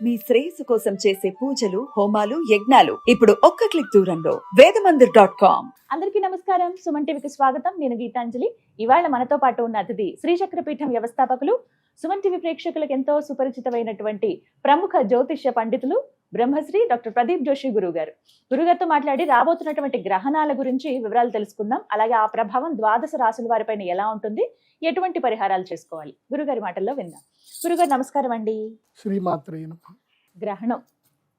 మీ శ్రేయస్సు కోసం చేసే పూజలు, హోమాలు, యజ్ఞాలు ఇప్పుడు ఒక్క క్లిక్ దూరంలో వేదమందిర్.com. అందరికీ నమస్కారం. సుమన్ టీవీకి స్వాగతం. నేను గీతాంజలి. ఇవాళ మనతో పాటు ఉన్న అతిథి శ్రీచక్రపీఠం వ్యవస్థాపకులు, సుమన్ టీవీ ప్రేక్షకులకు ఎంతో సుపరిచితమైనటువంటి ప్రముఖ జ్యోతిష్య పండితులు బ్రహ్మశ్రీ డాక్టర్ ప్రదీప్ జోషి గురుగారు. గురుగారితో మాట్లాడి రాబోతున్నటువంటి గ్రహణాల గురించి వివరాలు తెలుసుకుందాం. అలాగే ఆ ప్రభావం ద్వాదశ రాశుల వారిపైన ఎలా ఉంటుంది, ఎటువంటి పరిహారాలు చేసుకోవాలి, గురుగారి మాటల్లో విందాం. గురుగారు నమస్కారం అండి. శ్రీమాత్రే నమః. గ్రహణం,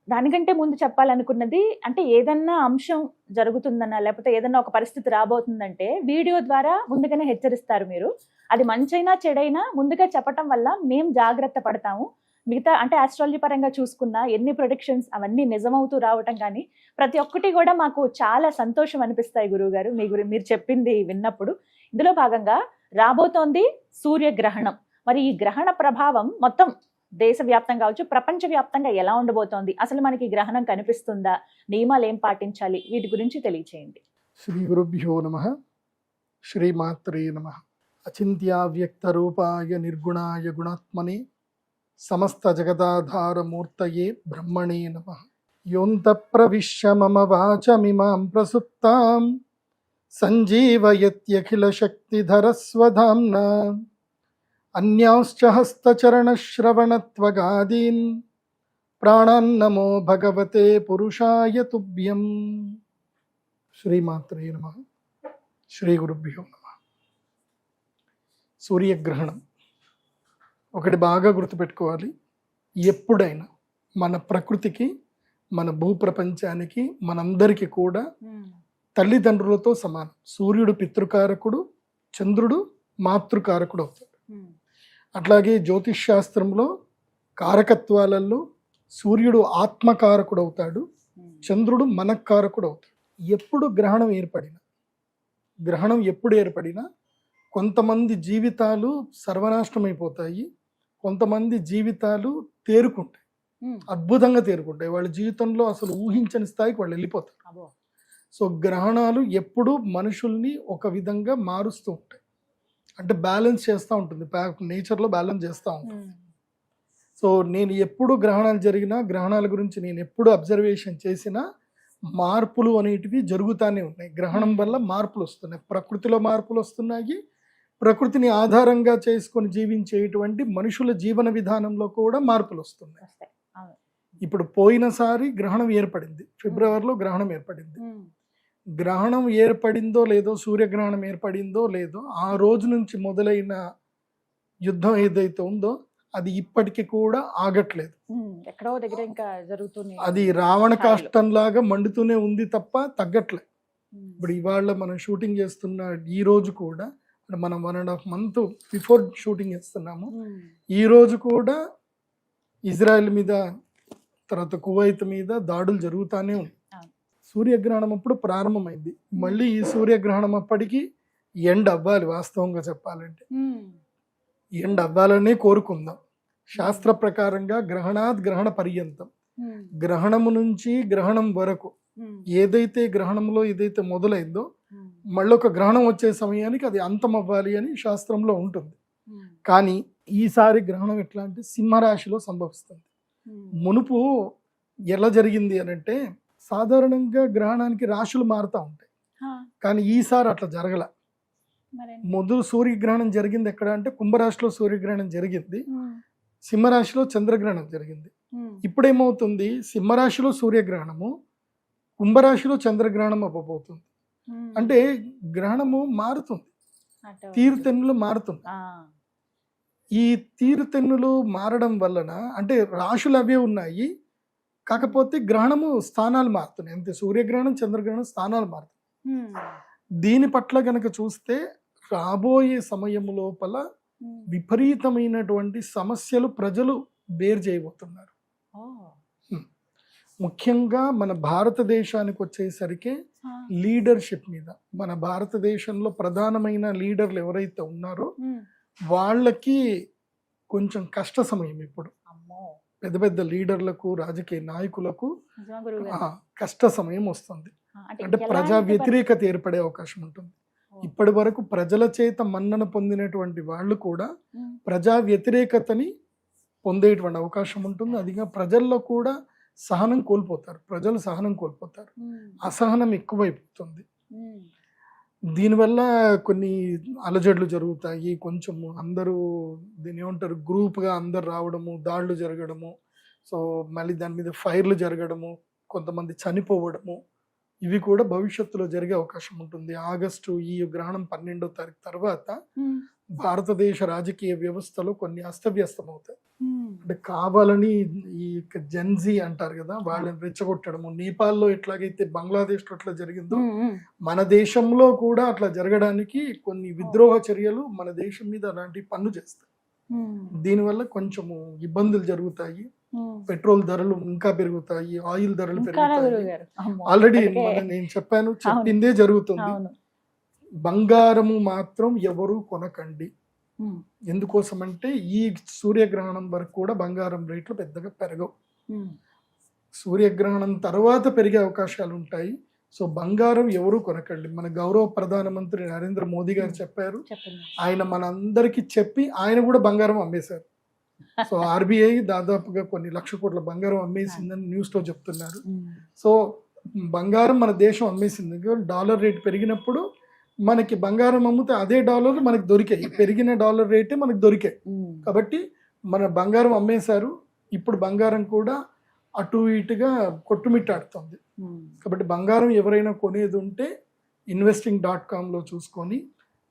దానికంటే ముందు చెప్పాలనుకున్నది, అంటే ఏదన్నా అంశం జరుగుతుందన్నా లేకపోతే ఏదన్నా ఒక పరిస్థితి రాబోతుందంటే వీడియో ద్వారా ముందుగానే హెచ్చరిస్తారు మీరు. అది మంచైనా చెడైనా ముందుగా చెప్పటం వల్ల మేము జాగ్రత్త పడతాము. మిగతా అంటే ఆస్ట్రాలజీ పరంగా చూసుకున్నా ఎన్ని ప్రొడిక్షన్స్ అవన్నీ నిజమవుతూ రావటం కానీ ప్రతి ఒక్కటి కూడా మాకు చాలా సంతోషం అనిపిస్తాయి గురువుగారు మీరు చెప్పింది విన్నప్పుడు. ఇందులో భాగంగా రాబోతోంది సూర్యగ్రహణం. మరి ఈ గ్రహణ ప్రభావం మొత్తం దేశవ్యాప్తంగా కావచ్చు, ప్రపంచవ్యాప్తంగా ఎలా ఉండబోతోంది, అసలు మనకి గ్రహణం కనిపిస్తుందా, నియమాలు ఏం పాటించాలి, వీటి గురించి తెలియచేయండి. శ్రీ గురుభ్యో నమః. శ్రీమాత్రే నమః. అచింత్యావ్యక్త రూపాయ నిర్గుణాయ గుణాత్మనే సమస్త జగదాధారమూర్తయే బ్రహ్మణే నమః. యోంత ప్రవిశ్య మమ వాచమిమాం ప్రసుప్తాం సంజీవయత్యఖిల శక్తిధరస్వధామ్నా అన్యాంశ్చ హస్తచరణశ్రవణత్వగాదీన్ ప్రాణాన్నమో భగవతే పురుషాయ తుభ్యం. శ్రీమాత్రే నమః. శ్రీ గురుభ్యో నమః. సూర్యగ్రహణం ఒకటి బాగా గుర్తుపెట్టుకోవాలి. ఎప్పుడైనా మన ప్రకృతికి, మన భూప్రపంచానికి, మనందరికీ కూడా తల్లిదండ్రులతో సమానం. సూర్యుడు పితృకారకుడు, చంద్రుడు మాతృకారకుడు అవుతాడు. అట్లాగే జ్యోతిష్ శాస్త్రంలో కారకత్వాలలో సూర్యుడు ఆత్మకారకుడు అవుతాడు, చంద్రుడు మనకారకుడు అవుతాడు. ఎప్పుడు గ్రహణం ఎప్పుడు ఏర్పడినా కొంతమంది జీవితాలు సర్వనాశనమైపోతాయి, కొంతమంది జీవితాలు తేరుకుంటాయి, అద్భుతంగా తేరుకుంటాయి. వాళ్ళ జీవితంలో అసలు ఊహించని స్థాయికి వాళ్ళు వెళ్ళిపోతారు. సో గ్రహణాలు ఎప్పుడు మనుషుల్ని ఒక విధంగా మారుస్తూ ఉంటాయి, అంటే బ్యాలెన్స్ చేస్తూ ఉంటుంది, నేచర్లో బ్యాలెన్స్ చేస్తూ ఉంటుంది. సో నేను ఎప్పుడు గ్రహణాలు జరిగినా, గ్రహణాల గురించి నేను ఎప్పుడు అబ్జర్వేషన్ చేసినా మార్పులు అనేటివి జరుగుతూనే ఉన్నాయి. గ్రహణం వల్ల మార్పులు వస్తున్నాయి, ప్రకృతిలో మార్పులు వస్తున్నాయి, ప్రకృతిని ఆధారంగా చేసుకొని జీవించేటువంటి మనుషుల జీవన విధానంలో కూడా మార్పులు వస్తున్నాయి. ఇప్పుడు పోయినసారి గ్రహణం ఏర్పడింది, ఫిబ్రవరిలో గ్రహణం ఏర్పడింది. గ్రహణం ఏర్పడిందో లేదో, సూర్యగ్రహణం ఏర్పడిందో లేదో, ఆ రోజు నుంచి మొదలైన యుద్ధం ఏదైతే ఉందో అది ఇప్పటికీ కూడా ఆగట్లేదు. ఎక్కడో దగ్గర ఇంకా జరుగుతుంది. అది రావణ కాష్టంలాగా మండుతూనే ఉంది తప్ప తగ్గట్లేదు. ఇప్పుడు ఇవాళ మనం షూటింగ్ చేస్తున్న ఈ రోజు కూడా, మనం 1.5 month బిఫోర్ షూటింగ్ చేస్తున్నాము, ఈ రోజు కూడా ఇజ్రాయెల్ మీద, తర్వాత కువైత్ మీద దాడులు జరుగుతూనే ఉంది. సూర్యగ్రహణం అప్పుడు ప్రారంభమైంది, మళ్ళీ ఈ సూర్యగ్రహణం అప్పటికి ఎండ్ అవ్వాలి. వాస్తవంగా చెప్పాలంటే ఎండ్ అవ్వాలనే కోరుకుందాం. శాస్త్ర ప్రకారంగా గ్రహణాత్ గ్రహణ పర్యంతం, గ్రహణము నుంచి గ్రహణం వరకు ఏదైతే గ్రహణంలో ఏదైతే మొదలైందో మళ్ళీ ఒక గ్రహణం వచ్చే సమయానికి అది అంతం అవ్వాలి అని శాస్త్రంలో ఉంటుంది. కానీ ఈసారి గ్రహణం ఎట్లా అంటే సింహరాశిలో సంభవిస్తుంది. మునుపు ఎలా జరిగింది అని అంటే, సాధారణంగా గ్రహణానికి రాశులు మారుతూ ఉంటాయి, కానీ ఈసారి అట్లా జరగల. మొదలు సూర్యగ్రహణం జరిగింది ఎక్కడ అంటే కుంభరాశిలో సూర్యగ్రహణం జరిగింది, సింహరాశిలో చంద్రగ్రహణం జరిగింది. ఇప్పుడేమవుతుంది, సింహరాశిలో సూర్యగ్రహణము, కుంభరాశిలో చంద్రగ్రహణం అవ్వబోతుంది. అంటే గ్రహణము మారుతుంది, తీరుతెన్నులు మారుతుంది. ఈ తీరుతెన్నులు మారడం వలన అంటే రాశులు అవే ఉన్నాయి, కాకపోతే గ్రహణము స్థానాలు మారుతున్నాయి అంతే. సూర్యగ్రహణం, చంద్రగ్రహణం స్థానాలు మారుతున్నాయి. దీని పట్ల గనక చూస్తే రాబోయే సమయం లోపల విపరీతమైనటువంటి సమస్యలు ప్రజలు బేర్ చేయబోతున్నారు. ముఖ్యంగా మన భారతదేశానికి వచ్చేసరికి లీడర్షిప్ మీద, మన భారతదేశంలో ప్రధానమైన లీడర్లు ఎవరైతే ఉన్నారో వాళ్ళకి కొంచెం కష్ట సమయం. ఇప్పుడు పెద్ద పెద్ద లీడర్లకు, రాజకీయ నాయకులకు కష్ట సమయం వస్తుంది. అంటే ప్రజా వ్యతిరేకత ఏర్పడే అవకాశం ఉంటుంది. ఇప్పటి వరకు ప్రజల చేత మన్నన పొందినటువంటి వాళ్ళు కూడా ప్రజా వ్యతిరేకతని పొందేటువంటి అవకాశం ఉంటుంది. అదిగా ప్రజల్లో కూడా సహనం కోల్పోతారు, ప్రజలు సహనం కోల్పోతారు, అసహనం ఎక్కువైపోతుంది. దీనివల్ల కొన్ని అలజడులు జరుగుతాయి, కొంచెం అందరూ దీని ఏమంటారు గ్రూప్గా అందరు రావడము, దాడులు జరగడము, సో మళ్ళీ దాని మీద ఫైర్లు జరగడము, కొంతమంది చనిపోవడము, ఇవి కూడా భవిష్యత్తులో జరిగే అవకాశం ఉంటుంది. ఆగస్టు ఈ గ్రహణం 12వ తారీఖు తర్వాత భారతదేశ రాజకీయ వ్యవస్థలో కొన్ని అస్తవ్యస్తం అవుతాయి. అంటే కావాలని ఈ జెన్జీ అంటారు కదా, వాళ్ళని రెచ్చగొట్టడము, నేపాల్లో ఎట్లాగైతే బంగ్లాదేశ్ లో అట్లా జరిగిందో మన దేశంలో కూడా అట్లా జరగడానికి కొన్ని విద్రోహ చర్యలు మన దేశం మీద అలాంటి పన్ను చేస్తాయి. దీనివల్ల కొంచెము ఇబ్బందులు జరుగుతాయి, పెట్రోల్ ధరలు ఇంకా పెరుగుతాయి, ఆయిల్ ధరలు పెరుగుతాయి. ఆల్రెడీ నేను చెప్పాను, చెప్పిందే జరుగుతుంది. బంగారము మాత్రం ఎవరు కొనకండి. ఎందుకోసం అంటే ఈ సూర్యగ్రహణం వరకు కూడా బంగారం రేట్లు పెద్దగా పెరగవు. సూర్యగ్రహణం తర్వాత పెరిగే అవకాశాలు ఉంటాయి. సో బంగారం ఎవరు కొనకండి. మన గౌరవ ప్రధానమంత్రి నరేంద్ర మోదీ గారు చెప్పారు, ఆయన మనందరికి చెప్పి ఆయన కూడా బంగారం అమ్మేశారు. సో ఆర్బీఐ దాదాపుగా కొన్ని లక్ష కోట్ల బంగారం అమ్మేసిందని న్యూస్ లో చెప్తున్నారు. సో బంగారం మన దేశం అమ్మేసింది. డాలర్ రేట్ పెరిగినప్పుడు మనకి బంగారం అమ్మితే అదే డాలర్లు మనకి దొరికాయి, పెరిగిన డాలర్ రేటే మనకి దొరికాయి. కాబట్టి మన బంగారం అమ్మేశారు. ఇప్పుడు బంగారం కూడా అటు ఇటుగా కొట్టుమిట్టాడుతుంది. కాబట్టి బంగారం ఎవరైనా కొనేది ఉంటే investing.com చూసుకొని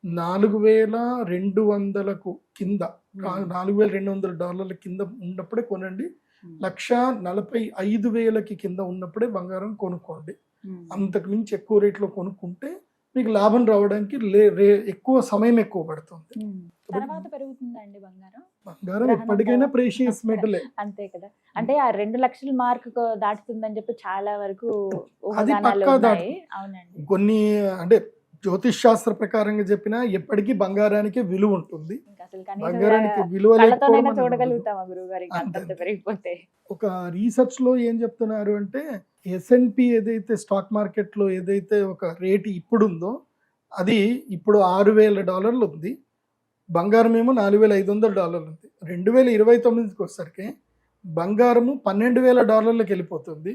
$4,200 కింద, $4,200 కింద ఉన్నప్పుడే కొనండి. 1,45,000 కింద ఉన్నప్పుడే బంగారం కొనుక్కోండి. అంతకు మించి ఎక్కువ రేట్లో కొనుక్కుంటే మీకు లాభం రావడానికి ఎక్కువ సమయం ఎక్కువ పడుతుంది. బంగారం ఎప్పటికైనా ప్రేషియస్ మెటలే, అంతే కదా. అంటే ఆ 2 లక్షల మార్క్ దాటుతుందని చెప్పి చాలా వరకు అది పక్కా దాటు. కొన్ని అంటే జ్యోతిష్ శాస్త్ర ప్రకారంగా చెప్పినా ఎప్పటికీ బంగారానికి విలువ ఉంటుంది. బంగారానికి విలువ ఒక రీసెర్చ్ లో ఏం చెప్తున్నారు అంటే S&P ఏదైతే స్టాక్ మార్కెట్ లో ఏదైతే ఒక రేటు ఇప్పుడు ఉందో అది ఇప్పుడు $6,000 ఉంది. బంగారం ఏమో $4,500 ఉంది. 2029కి వచ్చేసరికి బంగారము $12,000 వెళ్ళిపోతుంది.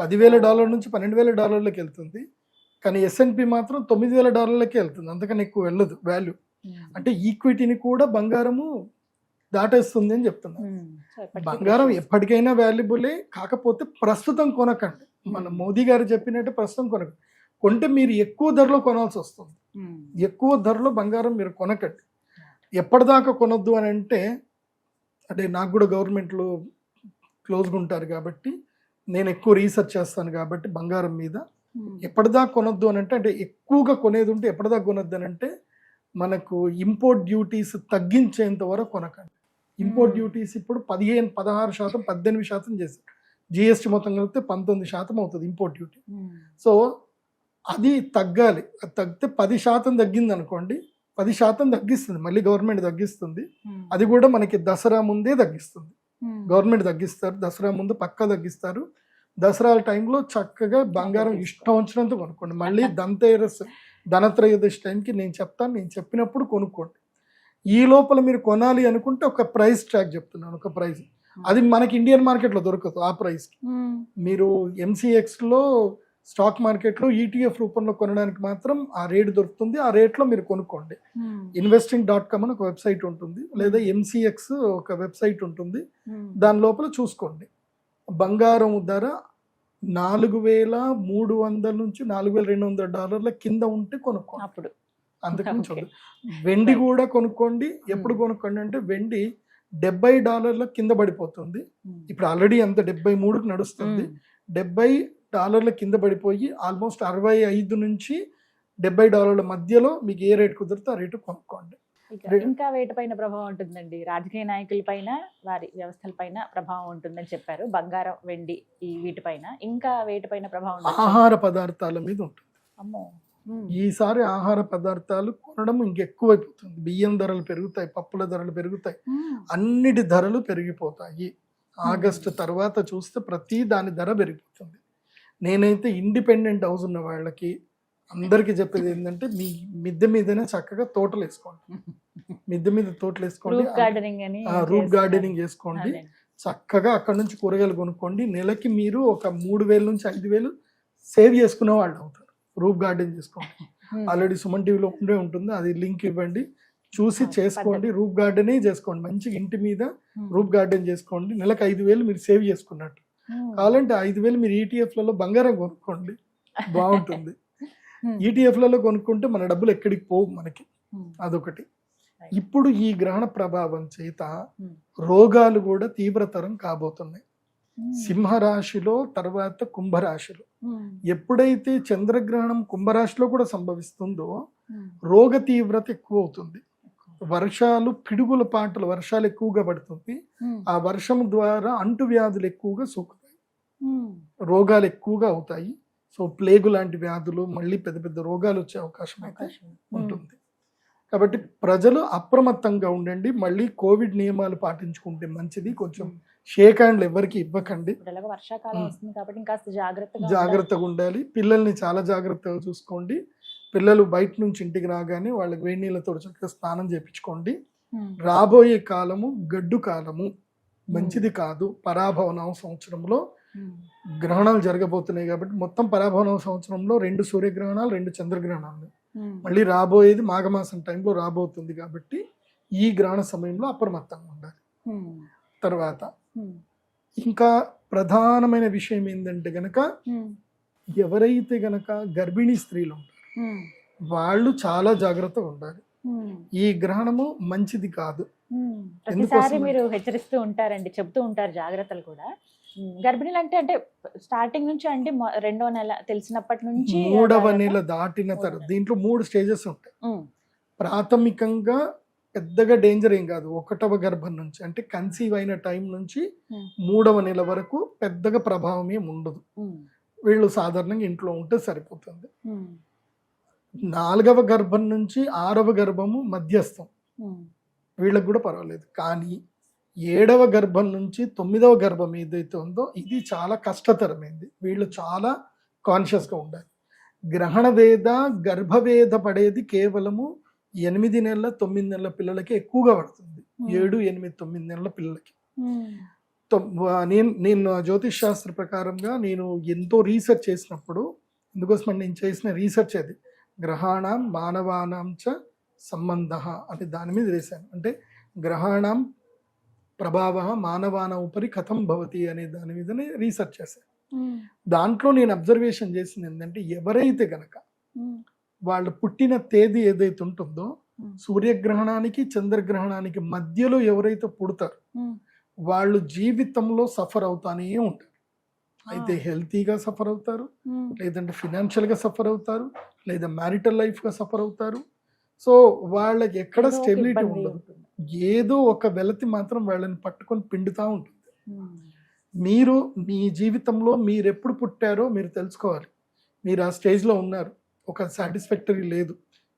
$10,000 నుంచి $12,000 వెళ్తుంది. కానీ S&P మాత్రం $9,000 వెళ్తుంది, అంతకన్నా ఎక్కువ వెళ్ళదు వాల్యూ. అంటే ఈక్విటీని కూడా బంగారము దాటేస్తుంది అని చెప్తున్నారు. బంగారం ఎప్పటికైనా వాల్యుబులే, కాకపోతే ప్రస్తుతం కొనకండి. మన మోదీ గారు చెప్పినట్టు ప్రస్తుతం కొనకండి. కొంటే మీరు ఎక్కువ ధరలో కొనాల్సి వస్తుంది. ఎక్కువ ధరలో బంగారం మీరు కొనకండి. ఎప్పటిదాకా కొనొద్దు అని అంటే నాకు కూడా గవర్నమెంట్లో క్లోజ్గా ఉంటారు కాబట్టి నేను ఎక్కువ రీసెర్చ్ చేస్తాను కాబట్టి బంగారం మీద ఎప్పటిదాకా కొనొద్దు అని అంటే ఎక్కువగా కొనేది ఉంటే ఎప్పటిదాకా కొనొద్దు అని అంటే మనకు ఇంపోర్ట్ డ్యూటీస్ తగ్గించేంత వరకు కొనకండి. ఇంపోర్ట్ డ్యూటీస్ ఇప్పుడు 16%, 18% చేశారు. జిఎస్టీ మొత్తం కలిపితే 19% అవుతుంది ఇంపోర్ట్ డ్యూటీ. సో అది తగ్గాలి. అది తగ్గితే 10% తగ్గింది అనుకోండి, 10% తగ్గిస్తుంది, మళ్ళీ గవర్నమెంట్ తగ్గిస్తుంది. అది కూడా మనకి దసరా ముందే తగ్గిస్తుంది. గవర్నమెంట్ తగ్గిస్తారు, దసరా ముందు పక్కా తగ్గిస్తారు. దసరా టైంలో చక్కగా బంగారం ఇష్టం వచ్చినంత కొనుక్కోండి. మళ్ళీ ధనత్రయోదశి టైంకి నేను చెప్తాను, నేను చెప్పినప్పుడు కొనుక్కోండి. ఈ లోపల మీరు కొనాలి అనుకుంటే ఒక ప్రైస్ ట్రాక్ చెప్తున్నాను, ఒక ప్రైస్ అది మనకి ఇండియన్ మార్కెట్లో దొరకదు. ఆ ప్రైస్కి మీరు MCXలో స్టాక్ మార్కెట్లో ETF రూపంలో కొనడానికి మాత్రం ఆ రేట్ దొరుకుతుంది. ఆ రేట్లో మీరు కొనుక్కోండి. investing.com అని ఒక వెబ్సైట్ ఉంటుంది, లేదా MCX ఒక వెబ్సైట్ ఉంటుంది, దాని లోపల చూసుకోండి. బంగారం ధర $4,300 నుంచి $4,200 కింద ఉంటే కొనుక్కోండి. అప్పుడు అంతకుమించి వెండి కూడా కొనుక్కోండి. ఎప్పుడు కొనుక్కోండి అంటే వెండి $70 కింద పడిపోతుంది. ఇప్పుడు ఆల్రెడీ అంత 73కి నడుస్తుంది. $70 కింద పడిపోయి ఆల్మోస్ట్ 65 నుంచి $70 మధ్యలో మీకు ఏ రేట్ కుదిరితే ఆ రేటు కొనుక్కోండి. ఇంకా వేటిపైన ప్రభావం ఉంటుందండి? రాజకీయ నాయకుల పైన, వారి వ్యవస్థల పైన ప్రభావం ఉంటుందని చెప్పారు. బంగారం, వెండి ఈ వీటిపైన ఇంకా వేటిపైన ప్రభావం? ఆహార పదార్థాల మీద ఉంటుంది. అమ్మో, ఈసారి ఆహార పదార్థాలు కొనడం ఇంకెక్కువైపోతుంది. బియ్యం ధరలు పెరుగుతాయి, పప్పుల ధరలు పెరుగుతాయి, అన్నిటి ధరలు పెరిగిపోతాయి. ఆగస్టు తర్వాత చూస్తే ప్రతి దాని ధర పెరిగిపోతుంది. నేనైతే ఇండిపెండెంట్ హౌస్ ఉన్న వాళ్ళకి, అందరికి చెప్పేది ఏంటంటే మీ మిద్దె మీదనే చక్కగా తోటలు వేసుకోండి, మిద్దె మీద తోటలు వేసుకోండి, రూఫ్ గార్డెనింగ్ అని రూట్ గార్డెనింగ్ చేసుకోండి, అదే. చక్కగా అక్కడ నుంచి కూరగాయలు కొనుక్కోండి. నెలకి మీరు ఒక 3,000 నుంచి 5,000 సేవ్ చేసుకునే వాళ్ళు అవుతారు. రూఫ్ గార్డెన్ చేసుకోండి. ఆల్రెడీ సుమన్ టీవీలో ఉండే ఉంటుంది, అది లింక్ ఇవ్వండి, చూసి చేసుకోండి. రూఫ్ గార్డెనే చేసుకోండి, మంచిగా ఇంటి మీద రూఫ్ గార్డెన్ చేసుకోండి. నెలకు 5,000 మీరు సేవ్ చేసుకున్నట్టు. కావాలంటే 5,000 మీరు ఈటీఎఫ్లలో బంగారం కొనుక్కోండి, బాగుంటుంది. ఈటీఎఫ్లలో కొనుక్కుంటే మన డబ్బులు ఎక్కడికి పోవు మనకి, అదొకటి. ఇప్పుడు ఈ గ్రహణ ప్రభావం చేత రోగాలు కూడా తీవ్రతరం కాబోతున్నాయి. సింహరాశిలో, తర్వాత కుంభరాశిలో. ఎప్పుడైతే చంద్రగ్రహణం కుంభరాశిలో కూడా సంభవిస్తుందో రోగ తీవ్రత ఎక్కువ అవుతుంది. వర్షాలు, పిడుగుల పాటలు, వర్షాలు ఎక్కువగా పడుతుంది. ఆ వర్షం ద్వారా అంటువ్యాధులు ఎక్కువగా సోకుతాయి, రోగాలు ఎక్కువగా అవుతాయి. సో ప్లేగు లాంటి వ్యాధులు, మళ్ళీ పెద్ద పెద్ద రోగాలు వచ్చే అవకాశం అయితే ఉంటుంది. కాబట్టి ప్రజలు అప్రమత్తంగా ఉండండి. మళ్ళీ కోవిడ్ నియమాలు పాటించుకుంటే మంచిది. కొంచెం షేక్ హ్యాండ్లు ఎవరికి ఇవ్వకండి. వర్షాకాలం వస్తుంది కాబట్టి ఇంకాస్త జాగ్రత్తగా ఉండాలి. పిల్లల్ని చాలా జాగ్రత్తగా చూసుకోండి. పిల్లలు బయట నుంచి ఇంటికి రాగానే వాళ్ళకి వేడి నీళ్ళతో చక్కగా స్నానం చేయించుకోండి. రాబోయే కాలము గడ్డు కాలము, మంచిది కాదు. పరాభవనం సంవత్సరంలో గ్రహణాలు జరగబోతున్నాయి కాబట్టి మొత్తం పరాభవనం సంవత్సరంలో 2 సూర్యగ్రహణాలు, 2 చంద్రగ్రహణాలు, మళ్ళీ రాబోయేది మాఘమాసం టైంలో రాబోతుంది. కాబట్టి ఈ గ్రహణ సమయంలో అప్రమత్తంగా ఉండాలి. తర్వాత ఇంకా ప్రధానమైన విషయం ఏంటంటే గనక, ఎవరైతే గనక గర్భిణీ స్త్రీలు ఉంటారు వాళ్ళు చాలా జాగ్రత్తగా ఉండాలి. ఈ గ్రహణము మంచిది కాదు. ప్రతిసారి మీరు హెచ్చరిస్తూ ఉంటారండి, చెప్తూ ఉంటారు జాగ్రత్తలు కూడా. గర్భిణీలు అంటే స్టార్టింగ్ నుంచి అంటే 2వ నెల తెలిసినప్పటి నుంచి 3వ నెల దాటిన తర్వాత దీంట్లో 3 స్టేజెస్ ఉంటాయి. ప్రాథమికంగా పెద్దగా డేంజర్ ఏం కాదు. 1వ గర్భం నుంచి అంటే కన్సీవ్ అయిన టైం నుంచి 3వ నెల వరకు పెద్దగా ప్రభావం ఏమి ఉండదు. వీళ్ళు సాధారణంగా ఇంట్లో ఉంటే సరిపోతుంది. 4వ గర్భం నుంచి 6వ గర్భము మధ్యస్థం, వీళ్ళకి కూడా పర్వాలేదు. కానీ 7వ గర్భం నుంచి 9వ గర్భం ఏదైతే ఉందో ఇది చాలా కష్టతరమైంది. వీళ్ళు చాలా కాన్షియస్గా ఉండాలి. గ్రహణ వేద, గర్భవేద పడేది కేవలము 8 నెలల 9 నెలల పిల్లలకి ఎక్కువగా పడుతుంది. 7, 8, 9 నెలల పిల్లలకి. నేను జ్యోతిష్ శాస్త్ర ప్రకారంగా నేను ఎంతో రీసెర్చ్ చేసినప్పుడు, ఎందుకోసం నేను చేసిన రీసెర్చ్ అది గ్రహాణం మానవానాం చ సంబంధ అని దాని మీద వేశాను. అంటే గ్రహాణం ప్రభావ మానవాన ఉపరి కథం భవతి అనే దాని మీదనే రీసెర్చ్ చేశాను. దాంట్లో నేను అబ్జర్వేషన్ చేసింది ఏంటంటే, ఎవరైతే గనక వాళ్ళు పుట్టిన తేదీ ఏదైతే ఉంటుందో సూర్యగ్రహణానికి చంద్రగ్రహణానికి మధ్యలో ఎవరైతే పుడతారో వాళ్ళు జీవితంలో సఫర్ అవుతానే ఉంటారు. అయితే హెల్తీగా సఫర్ అవుతారు, లేదంటే ఫినాన్షియల్గా సఫర్ అవుతారు, లేదా మ్యారిటల్ లైఫ్గా సఫర్ అవుతారు. సో వాళ్ళకి ఎక్కడ స్టెబిలిటీ ఉండదు. ఏదో ఒక వెలతి మాత్రం వాళ్ళని పట్టుకొని పిండుతూ ఉంటుంది. మీరు మీ జీవితంలో మీరు ఎప్పుడు పుట్టారో మీరు తెలుసుకోవాలి. మీరు ఆ స్టేజ్లో ఉన్నారు, ఒక సాటిస్ఫాక్టరీ లేదు,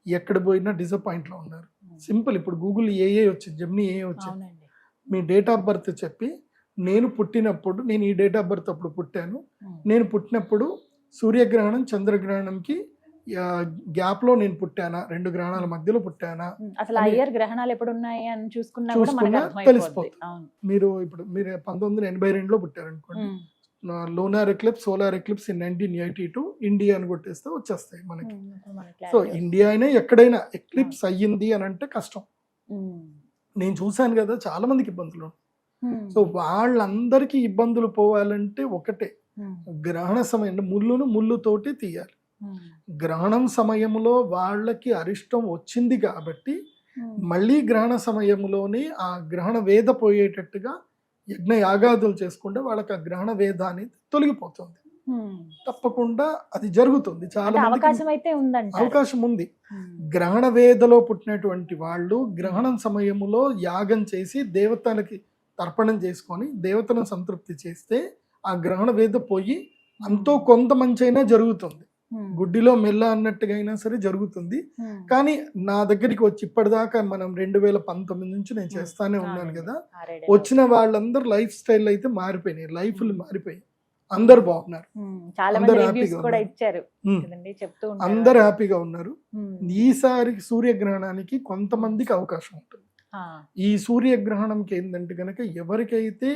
ఎక్కడ పోయినా డిసప్పాయింట్లో ఉన్నారు. సింపుల్, ఇప్పుడు గూగుల్ ఏఏ వచ్చింది, జెమినీ ఏఏ వచ్చింది. మీ డేట్ ఆఫ్ బర్త్ చెప్పి, నేను పుట్టినప్పుడు, నేను ఈ డేట్ ఆఫ్ బర్త్ అప్పుడు పుట్టాను, నేను పుట్టినప్పుడు సూర్యగ్రహణం చంద్రగ్రహణంకి గ్యాప్లో నేను పుట్టానా, 2 గ్రహణాల మధ్యలో పుట్టానా, అసలు ఆ ఇయర్ గ్రహణాలు ఎప్పుడు ఉన్నాయి అని చూసుకున్నా తెలిసిపోతుంది. మీరు ఇప్పుడు మీరు 1982లో పుట్టారనుకోండి, lunar eclipse, solar eclipse in 1982 India అని కొట్టేస్తే వచ్చేస్తాయి మనకి. సో ఇండియా అయినా ఎక్కడైనా ఎక్లిప్స్ అయ్యింది అని అంటే కష్టం. నేను చూశాను కదా, చాలా మందికి ఇబ్బందులు. సో వాళ్ళందరికీ ఇబ్బందులు పోవాలంటే ఒకటే, గ్రహణ సమయం ముళ్ళును ముళ్ళుతోటి తీయాలి. గ్రహణం సమయంలో వాళ్ళకి అరిష్టం వచ్చింది కాబట్టి మళ్ళీ గ్రహణ సమయంలోనే ఆ గ్రహణ వేద పోయేటట్టుగా యజ్ఞ యాగాదులు చేసుకుంటే వాళ్ళకి ఆ గ్రహణ వేద అనేది తొలగిపోతుంది. తప్పకుండా అది జరుగుతుంది. చాలా అవకాశం ఉంది. గ్రహణ వేదలో పుట్టినటువంటి వాళ్ళు గ్రహణం సమయంలో యాగం చేసి దేవతలకి తర్పణం చేసుకొని దేవతలను సంతృప్తి చేస్తే ఆ గ్రహణ వేద పోయి అంతో కొంత మంచి అయినా జరుగుతుంది. గుడ్డిలో మెల్ల అన్నట్టుగా అయినా సరే జరుగుతుంది. కానీ నా దగ్గరికి వచ్చి ఇప్పటిదాకా మనం 2019 నుంచి నేను చేస్తానే ఉన్నాను కదా, వచ్చిన వాళ్ళందరూ లైఫ్ స్టైల్ అయితే మారిపోయినాయి, లైఫ్లు మారిపోయాయి. అందరు బాగున్నారు, చాలా అందరూ మంది రివ్యూస్ హ్యాపీగా కూడా ఉన్నారు. ఇచ్చారు ఉమ్. కదండి, చెప్తూ ఉంటారు. అందరు హ్యాపీగా ఉన్నారు. ఉమ్. ఈసారి సూర్యగ్రహణానికి కొంతమందికి అవకాశం ఉంటుంది. ఆ. ఈ సూర్యగ్రహణంకి ఏంటంటే కనుక ఎవరికైతే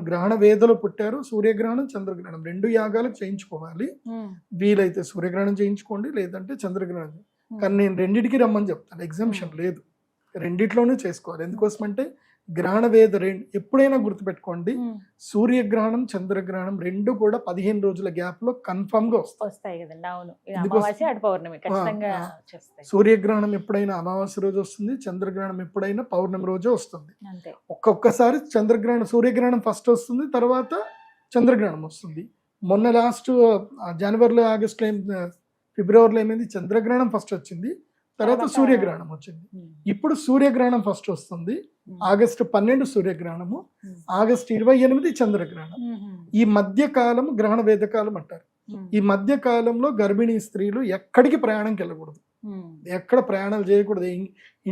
గ్రహణ వేదలో పుట్టారో సూర్యగ్రహణం చంద్రగ్రహణం 2 యాగాలకు చేయించుకోవాలి. ఉమ్. వీలైతే సూర్యగ్రహణం చేయించుకోండి, లేదంటే చంద్రగ్రహణం. కానీ నేను రెండింటికి రమ్మని చెప్తాను, ఎగ్జామ్షన్ లేదు, రెండిట్లోనూ చేసుకోవాలి. ఎందుకోసమంటే గ్రహణ వేద ఎప్పుడైనా గుర్తుపెట్టుకోండి, ఉమ్. సూర్యగ్రహణం చంద్రగ్రహణం 2 కూడా 15 రోజుల గ్యాప్ లో కన్ఫర్మ్ గా వస్తాయి. వస్తాయి కదండి. అవును, ఇది ఎందుకోసం- అమావాస్య అటు పౌర్ణమి ఖచ్చితంగా ఆ. వచ్చేస్తాయి. సూర్యగ్రహణం ఎప్పుడైనా అమావాస్య రోజు వస్తుంది, చంద్రగ్రహణం ఎప్పుడైనా పౌర్ణమి రోజు వస్తుంది. అంతే. ఒక్కొక్కసారి సూర్యగ్రహణం ఫస్ట్ వస్తుంది, తర్వాత చంద్రగ్రహణం వస్తుంది. మొన్న లాస్ట్ జనవరిలో ఆగస్టులో ఫిబ్రవరిలో ఏమైంది, చంద్రగ్రహణం ఫస్ట్ వచ్చింది, తర్వాత తర్వాత- సూర్యగ్రహణం వచ్చింది. ఉమ్. ఇప్పుడు సూర్యగ్రహణం ఫస్ట్ వస్తుంది, ఉమ్. ఆగస్టు 12 సూర్యగ్రహణము, ఉమ్. ఆగస్టు 28 చంద్రగ్రహణం. ఉమ్. ఈ మధ్య కాలం గ్రహణ వేదకాలం అంటారు. ఉమ్. ఈ మధ్య కాలంలో గర్భిణీ స్త్రీలు ఎక్కడికి ప్రయాణంకి వెళ్ళకూడదు, ఉమ్. ఎక్కడ ప్రయాణాలు చేయకూడదు,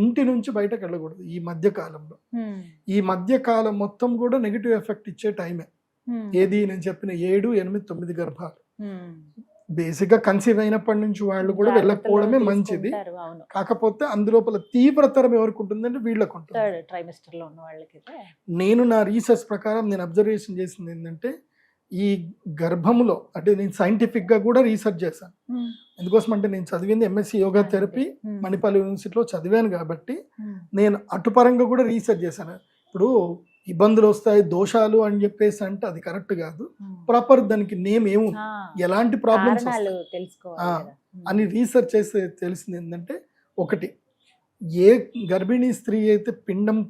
ఇంటి నుంచి బయటకు వెళ్ళకూడదు. ఈ మధ్య కాలంలో ఉమ్. ఈ మధ్య కాలం మొత్తం కూడా నెగిటివ్ ఎఫెక్ట్ ఇచ్చే టైమే. ఉమ్. ఏది నేను చెప్పిన 7, 8, 9 గర్భాలు ఉమ్. బేసిక్ గా కన్సీవ్ అయినప్పటి నుంచి వాళ్ళు కూడా జాగ్రత్తలు వెళ్ళకపోవడమే మంచిది. తీసుకుంటారు, అవును. కాకపోతే అందులోపల తీవ్రతరం ఎవరికి ఉంటుందంటే వీళ్ళకు ఉంటుంది. థర్డ్ ట్రైమిస్టర్ లో ఉన్న వాళ్ళకి అయితే. నేను నా రీసెర్చ్ ప్రకారం నేను అబ్జర్వేషన్ చేసింది ఏంటంటే, ఈ గర్భములో అంటే నేను సైంటిఫిక్ గా కూడా రీసెర్చ్ చేశాను. ఉమ్. ఎందుకోసం అంటే నేను చదివింది ఎంఎస్సి యోగా థెరపీ ఉమ్. మణిపాల్ యూనివర్సిటీలో చదివాను కాబట్టి ఉమ్. నేను అటుపరంగా కూడా రీసెర్చ్ చేశాను. ఇప్పుడు ఇబ్బందులు వస్తాయి, దోషాలు అని చెప్పేసి అంటే అది కరెక్ట్ కాదు. ఉమ్. ప్రాపర్ దానికి నేమ్ ఏముంది, ఆ. ఎలాంటి ప్రాబ్లమ్స్ కారణాలు తెలుసుకోవాలి ఆ. కదా. ఉమ్. అని రీసెర్చ్ చేస్తే తెలిసింది ఏంటంటే, ఒకటి, ఏ గర్భిణీ స్త్రీ అయితే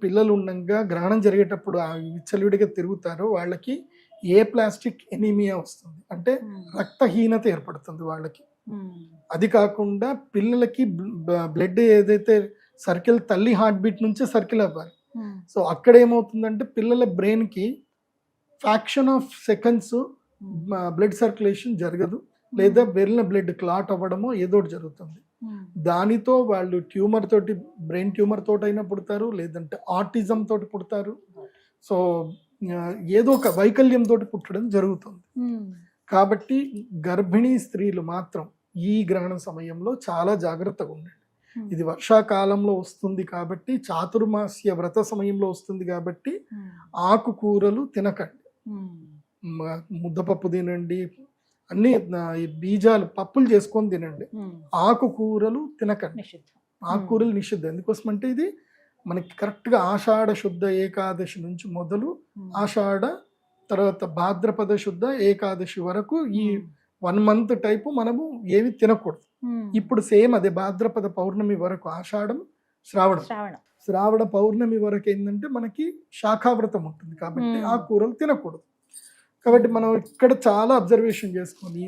పిల్లలు ఉండగా గ్రహణం జరిగేటప్పుడు ఆ విచ్చలవిడిగా తిరుగుతారో వాళ్ళకి ఏ ప్లాస్టిక్ ఎనీమియా వస్తుంది, అంటే ఉమ్. రక్తహీనత ఏర్పడుతుంది వాళ్ళకి. ఉమ్. అది కాకుండా పిల్లలకి బ్లడ్ ఏదైతే సర్కిల్ తల్లి హార్ట్ బీట్ నుంచే సర్కిల్ అవ్వాలి. ఉమ్. సో అక్కడ ఏమవుతుందంటే పిల్లల బ్రెయిన్ కి fraction of seconds blood circulation జరగదు, లేదా వెళ్ళిన బ్లడ్ క్లాట్ అవ్వడమో ఏదో ఒకటి జరుగుతుంది. ఉమ్. దానితో వాళ్ళు ట్యూమర్ తోటి, బ్రెయిన్ ట్యూమర్ తోటైనా పుడతారు, లేదంటే ఆటిజం తోటి పుడతారు. సో ఏదో ఒక వైకల్యం తోటి పుట్టడం జరుగుతుంది. ఉమ్. కాబట్టి గర్భిణీ స్త్రీలు మాత్రం ఈ గ్రహణ సమయంలో చాలా జాగ్రత్తగా ఉండండి. ఉమ్. ఇది వర్షాకాలంలో వస్తుంది కాబట్టి, చాతుర్మాస్య వ్రత సమయంలో వస్తుంది కాబట్టి ఉమ్. ఆకుకూరలు తినకండి. ఉమ్. ముద్దపప్పు తినండి, అన్ని ఈ బీజాలు పప్పులు చేసుకొని తినండి. ఉమ్. ఆకుకూరలు తినకండి. నిషిద్ధం. ఆకుకూరలు నిషిద్ధం. ఎందుకోసం అంటే ఇది మనకి కరెక్ట్గా ఆషాఢ శుద్ధ ఏకాదశి నుంచి మొదలు ఉమ్. ఆషాఢ తర్వాత భాద్రపద శుద్ధ ఏకాదశి వరకు ఈ 1 మంత్ టైపు మనము ఏమి తినకూడదు. ఉమ్. ఇప్పుడు సేమ్ అదే భాద్రపద పౌర్ణమి వరకు ఆషాఢం, శ్రావణం, శ్రావణ పౌర్ణమి వరకు ఏంటంటే మనకి శాఖావ్రతం ఉంటుంది కాబట్టి ఆ కూరలు తినకూడదు. కాబట్టి మనం ఇక్కడ చాలా అబ్జర్వేషన్ చేసుకొని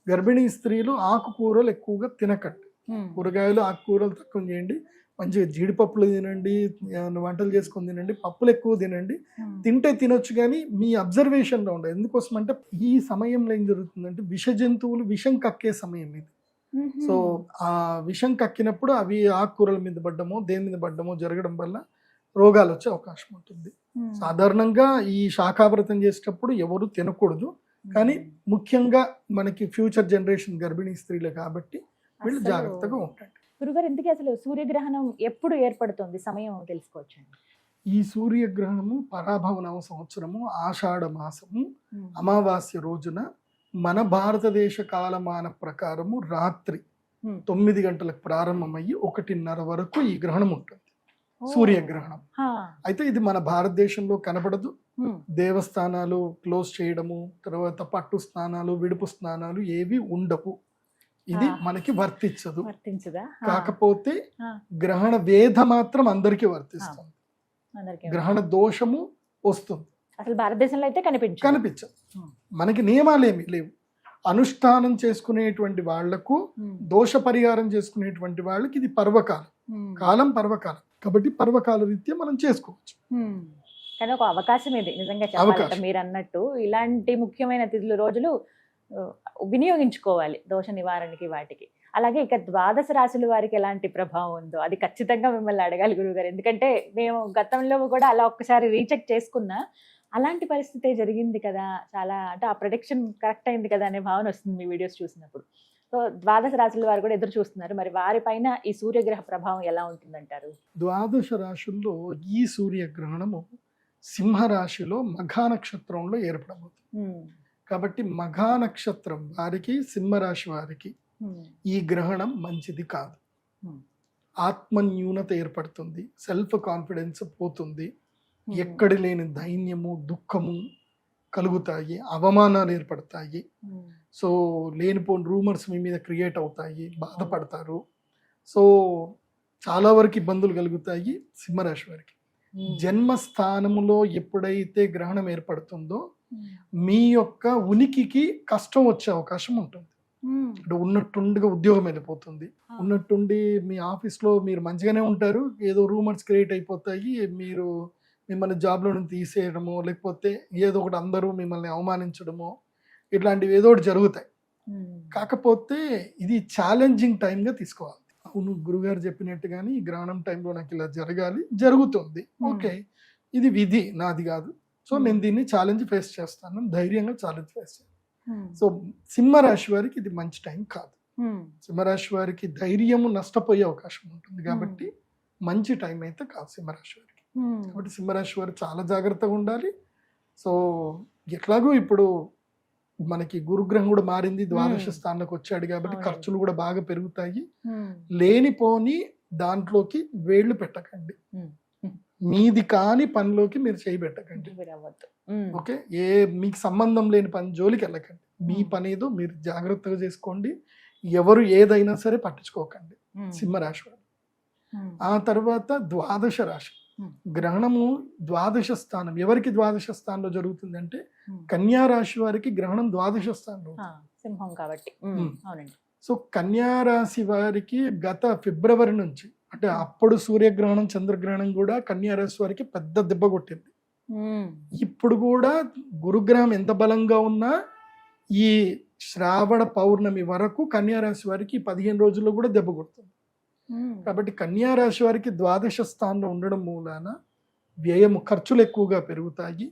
గర్భిణీ స్త్రీలు ఆకుకూరలు ఎక్కువగా తినకండి. ఉమ్. కూరగాయలు ఆకుకూరలు తక్కువ చేయండి. మంచిగా జీడిపప్పులు తినండి, వంటలు చేసుకొని తినండి, పప్పులు ఎక్కువ తినండి. ఉమ్. తింటే తినొచ్చు, కానీ మీ అబ్జర్వేషన్లో ఉండదు. ఎందుకోసం అంటే ఈ సమయంలో ఏం జరుగుతుందంటే విష జంతువులు విషం కక్కే సమయం ఇది. ఉమ్. సో ఆ విషం కక్కినప్పుడు అవి ఆకుకూరల మీద పడ్డమో దేని మీద పడ్డమో జరగడం వల్ల రోగాలు వచ్చే అవకాశం ఉంటుంది. ఉమ్. సాధారణంగా ఈ శాఖావ్రతం చేసేటప్పుడు ఎవరు తినకూడదు, కానీ ముఖ్యంగా మనకి ఫ్యూచర్ జనరేషన్ గర్భిణీ స్త్రీలు కాబట్టి వీళ్ళు అసలు జాగ్రత్తగా ఉంటారు. గురుగారు, ఇంతకీ అసలు సూర్యగ్రహణం ఎప్పుడు ఏర్పడుతుంది, సమయం తెలుసుకోవచ్చండి? ఈ సూర్యగ్రహణము పరాభవనవ సంవత్సరము ఆషాఢ మాసము ఉమ్. అమావాస్య రోజున మన భారతదేశ కాలమాన ప్రకారము రాత్రి ఉమ్. 9 గంటలకు ప్రారంభమయ్యి 1:30 వరకు ఈ గ్రహణం ఉంటుంది, ఓ. సూర్యగ్రహణం. హా. అయితే ఇది మన భారతదేశంలో కనబడదు. ఉమ్. దేవస్థానాలు క్లోజ్ చేయడము, తర్వాత పట్టు స్నానాలు, విడుపు స్నానాలు ఏవి ఉండవు. ఇది మనకి వర్తించదు. వర్తించదా? హా. కాకపోతే హా. గ్రహణ వేధ మాత్రం అందరికీ వర్తిస్తుంది. అందరికీ గ్రహణ దోషము వస్తుంది, అసలు భారతదేశంలో అయితే కనిపించదు. కనిపించదు. ఉమ్. మనకి నియమాలు ఏమి లేవు. అనుష్ఠానం చేసుకునేటువంటి వాళ్లకు, ఉమ్. దోష పరిహారం చేసుకునేటువంటి వాళ్ళకి ఇది పర్వకాలం, ఉమ్. కాలం పర్వకాలం కాబట్టి పర్వకాల రీత్యా మనం చేసుకోవచ్చు. ఉమ్. కానీ ఒక అవకాశం ఇది నిజంగా చెప్పాలంటే, అవకాశం. మీరు అన్నట్టు ఇలాంటి ముఖ్యమైన తిథులు రోజులు వినియోగించుకోవాలి దోష నివారణకి వాటికి. అలాగే ఇక 12 రాశుల వారికి ఎలాంటి ప్రభావం ఉందో అది ఖచ్చితంగా మిమ్మల్ని అడగాలి గురువుగారు. ఎందుకంటే మేము గతంలో కూడా అలా ఒక్కసారి రీచెక్ చేసుకున్నా, అలాంటి పరిస్థితే జరిగింది కదా, చాలా అంటే ఆ ప్రొడిక్షన్ కరెక్ట్ అయింది కదా అనే భావన వస్తుంది మీ వీడియోస్ చూసినప్పుడు. సో ద్వాదశ రాశుల వారు కూడా ఎదురు చూస్తున్నారు, మరి వారిపైన ఈ సూర్యగ్రహ ప్రభావం ఎలా ఉంటుందంటారు? ద్వాదశ రాశుల్లో ఈ సూర్యగ్రహణము సింహరాశిలో మఘా నక్షత్రంలో ఏర్పడబోతుంది. కాబట్టి మఘా నక్షత్రం వారికి, సింహరాశి వారికి ఈ గ్రహణం మంచిది కాదు. ఆత్మన్యూనత ఏర్పడుతుంది, సెల్ఫ్ కాన్ఫిడెన్స్ పోతుంది, ఎక్కడి లేని దైన్యము, దుఃఖము కలుగుతాయి, అవమానాలు ఏర్పడతాయి. సో లేనిపోని రూమర్స్ మీ మీద క్రియేట్ అవుతాయి, బాధపడతారు. సో చాలా వరకు ఇబ్బందులు కలుగుతాయి సింహరాశి వారికి. జన్మస్థానములో ఎప్పుడైతే గ్రహణం ఏర్పడుతుందో మీ యొక్క ఉనికికి కష్టం వచ్చే అవకాశం ఉంటుంది. అంటే ఉన్నట్టుండిగా ఉద్యోగం వెళ్ళిపోతుంది, ఉన్నట్టుండి మీ ఆఫీస్లో మీరు మంచిగానే ఉంటారు, ఏదో రూమర్స్ క్రియేట్ అయిపోతాయి, మీరు మిమ్మల్ని జాబ్లో నుంచి తీసేయడమో లేకపోతే ఏదో ఒకటి అందరూ మిమ్మల్ని అవమానించడమో ఇట్లాంటివి ఏదో ఒకటి జరుగుతాయి. కాకపోతే ఇది ఛాలెంజింగ్ టైంగా తీసుకోవాలి. అవును, గురుగారు చెప్పినట్టుగాని ఈ గ్రహణం టైంలో నాకు ఇలా జరగాలి, జరుగుతుంది, ఓకే ఇది విధి నాది కాదు, సో నేను దీన్ని ఛాలెంజ్ ఫేస్ చేస్తాను, ధైర్యంగా ఛాలెంజ్ ఫేస్ చేస్తాను. సో సింహరాశి వారికి ఇది మంచి టైం కాదు. సింహరాశి వారికి ధైర్యము నష్టపోయే అవకాశం ఉంటుంది, కాబట్టి మంచి టైం అయితే కాదు సింహరాశి వారికి. కాబట్టి సింహరాశి వారు చాలా జాగ్రత్తగా ఉండాలి. సో ఎట్లాగో ఇప్పుడు మనకి గురుగ్రహం కూడా మారింది, ద్వాదశ స్థానంలోకి వచ్చాడు కాబట్టి ఖర్చులు కూడా బాగా పెరుగుతాయి. లేనిపోని దాంట్లోకి వేళ్లు పెట్టకండి, మీది కాని పనిలోకి మీరు చేయి పెట్టకండి. ఓకే, ఏ మీకు సంబంధం లేని పని జోలికి వెళ్ళకండి. మీ పని ఏదో మీరు జాగ్రత్తగా చేసుకోండి, ఎవరు ఏదైనా సరే పట్టించుకోకండి సింహరాశి వారు. ఆ తర్వాత ద్వాదశ రాశి గ్రహణము ద్వాదశ స్థానం ఎవరికి ద్వాదశ స్థానంలో జరుగుతుంది అంటే కన్యా రాశి వారికి గ్రహణం ద్వాదశ స్థానంలో, సింహం కాబట్టి. అవునండి. సో కన్యా రాశి వారికి గత ఫిబ్రవరి నుంచి అంటే అప్పుడు సూర్యగ్రహణం చంద్రగ్రహణం కూడా కన్యా రాశి వారికి పెద్ద దెబ్బ కొట్టింది. ఇప్పుడు కూడా గురుగ్రహం ఎంత బలంగా ఉన్నా ఈ శ్రావణ పౌర్ణమి వరకు కన్యా రాశి వారికి 15 రోజుల్లో కూడా దెబ్బ కొడుతుంది. కాబట్టి కన్యా రాశి వారికి ద్వాదశ స్థానంలో ఉండడం మూలాన వ్యయము, ఖర్చులు ఎక్కువగా పెరుగుతాయి,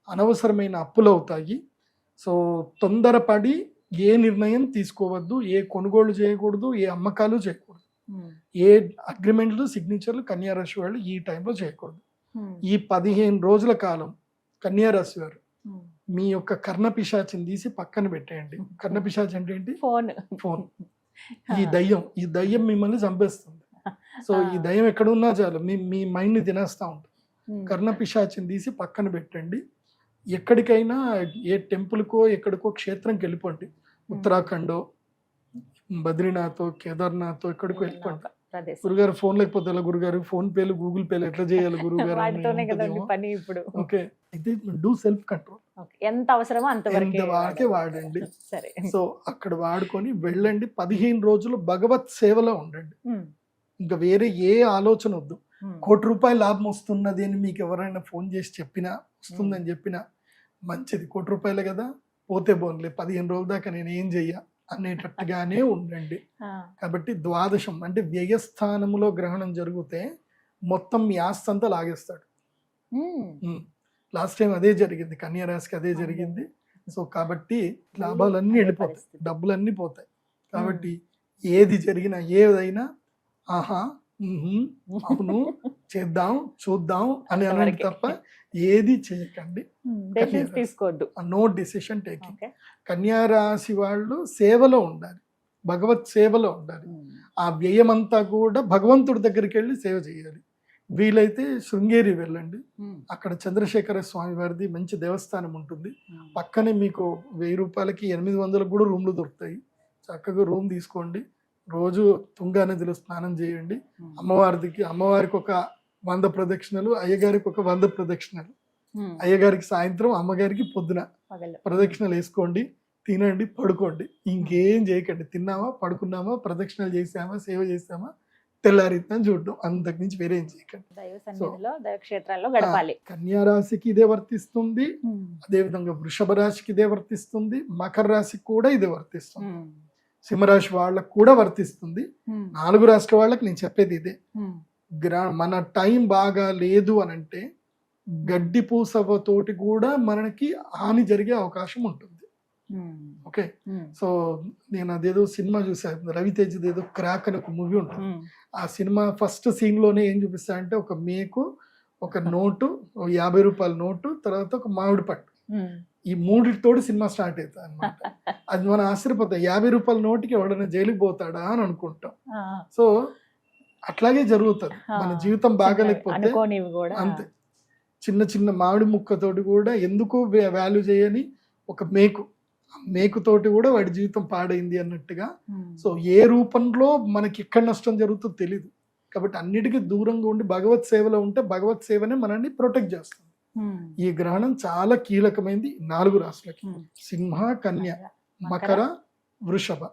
అనవసరమైన అప్పులు అవుతాయి. సో తొందరపడి ఏ నిర్ణయం తీసుకోవద్దు, ఏ కొనుగోలు చేయకూడదు, ఏ అమ్మకాలు చేయకూడదు, ఏ అగ్రిమెంట్లు సిగ్నేచర్లు కన్యా రాశి వాళ్ళు ఈ టైంలో చేయకూడదు. ఈ 15 రోజుల కాలం కన్యా రాశి వారు మీ యొక్క కర్ణ పిశాచిని తీసి పక్కన పెట్టేయండి. కర్ణ పిశాచి అంటే ఏంటి? ఫోన్. ఈ దయ్యం మిమ్మల్ని చంపేస్తుంది. సో ఈ దయ్యం ఎక్కడ ఉన్నా చాలు మీ మైండ్ని తినేస్తూ ఉంటుంది. కర్ణ పిశాచిని తీసి పక్కన పెట్టండి. ఎక్కడికైనా ఏ టెంపుల్కో ఎక్కడికో క్షేత్రంకి వెళ్ళిపోండి, ఉత్తరాఖండో బద్రీనాథ్ కేదార్నాథ్ ఎక్కడికో వెళ్ళిపోండి. గురుగారు ఫోన్ లేకపోతే ఎలా గురుగారు, ఫోన్ పేలు గూగుల్ పేలు ఎట్లా చేయాలి గురుగారు? ఓకే, ఇది డూ సెల్ఫ్ కంట్రోల్, ఎంత అవసరమో అంతవరకే వాడండి. సో అక్కడ వాడుకొని వెళ్ళండి. 15 రోజులు భగవత్ సేవలో ఉండండి, ఇంకా వేరే ఏ ఆలోచన వద్దు. ₹1 లాభం వస్తున్నది అని మీకు ఎవరైనా ఫోన్ చేసి చెప్పినా, వస్తుందని చెప్పినా మంచిది, ₹1 కదా పోతే పోన్లే, 15 రోజుల దాకా నేను ఏం చెయ్య అనేటట్టుగానే ఉండండి. కాబట్టి ద్వాదశం అంటే వ్యయస్థానములో గ్రహణం జరిగితే మొత్తం మీ ఆస్తి అంతా లాగేస్తాడు. లాస్ట్ టైం అదే జరిగింది, కన్యా రాశికి అదే జరిగింది. సో కాబట్టి లాభాలన్నీ వెళ్ళిపోతాయి, డబ్బులన్నీ పోతాయి. కాబట్టి ఏది జరిగినా ఏదైనా ఆహా అవును చేద్దాం చూద్దాం అని అనండి తప్ప ఏది చేయకండి, తీసుకోవద్దు. No decision taking. కన్యా రాశి వాళ్ళు సేవలో ఉండాలి, భగవత్ సేవలో ఉండాలి. ఆ వ్యయమంతా కూడా భగవంతుడి దగ్గరికి వెళ్ళి సేవ చేయాలి. వీలైతే శృంగేరి వెళ్ళండి, అక్కడ చంద్రశేఖర స్వామి వారిది మంచి దేవస్థానం ఉంటుంది. పక్కనే మీకు ₹1000కి 800 కూడా రూమ్లు దొరుకుతాయి. చక్కగా రూమ్ తీసుకోండి, రోజు తుంగా నదిలో స్నానం చేయండి. అమ్మవారికి ఒక 100 ప్రదక్షిణలు, అయ్యగారికి ఒక 100 ప్రదక్షిణలు. అయ్యగారికి సాయంత్రం, అమ్మగారికి పొద్దున ప్రదక్షిణలు వేసుకోండి, తినండి, పడుకోండి. ఇంకేం చేయకండి. తిన్నామా, పడుకున్నామా, ప్రదక్షిణలు చేసామా, సేవ చేసామా, తెల్లారిద్దాం చూడడం, అంతకు మించి వేరే ఏం చేయకండి. కన్యా రాశికి ఇదే వర్తిస్తుంది, అదేవిధంగా వృషభ రాశికి ఇదే వర్తిస్తుంది, మకర రాశికి కూడా ఇదే వర్తిస్తుంది, సింహరాశి వాళ్ళకు కూడా వర్తిస్తుంది. 4 రాష్ట్రాల వాళ్ళకి నేను చెప్పేది ఇదే. మన టైం బాగా లేదు అని అంటే గడ్డి పూసవతోటి కూడా మనకి హాని జరిగే అవకాశం ఉంటుంది. ఓకే, సో నేను అదేదో సినిమా చూసాను, రవితేజది ఏదో క్రాక్ అని ఒక మూవీ ఉంటుంది. ఆ సినిమా ఫస్ట్ సీన్ లోనే ఏం చూపిస్తా అంటే ఒక మేకు, ఒక నోటు, 50 రూపాయల నోటు, తర్వాత ఒక మామిడి పట్టు, ఈ మూడితోటి సినిమా స్టార్ట్ అవుతుంది అనమాట. అది మనం ఆశ్చర్యపోతాం, 50 రూపాయల నోటికి ఎవడైనా జైలుకి పోతాడా అని అనుకుంటాం. సో అట్లాగే జరుగుతుంది మన జీవితం బాగాలేకపోతే అంతే. చిన్న చిన్న మామిడి ముక్కతోటి కూడా ఎందుకు వాల్యూ చేయని ఒక మేకుతోటి కూడా వాడి జీవితం పాడైంది అన్నట్టుగా. సో ఏ రూపంలో మనకి ఎక్కడ నష్టం జరుగుతుందో తెలీదు. కాబట్టి అన్నిటికీ దూరంగా ఉండి భగవత్ సేవలో ఉంటే భగవత్ సేవనే మనల్ని ప్రొటెక్ట్ చేస్తుంది. ఈ గ్రహణం చాలా కీలకమైంది 4 రాశులకి, సింహ, కన్య, మకర, వృషభం.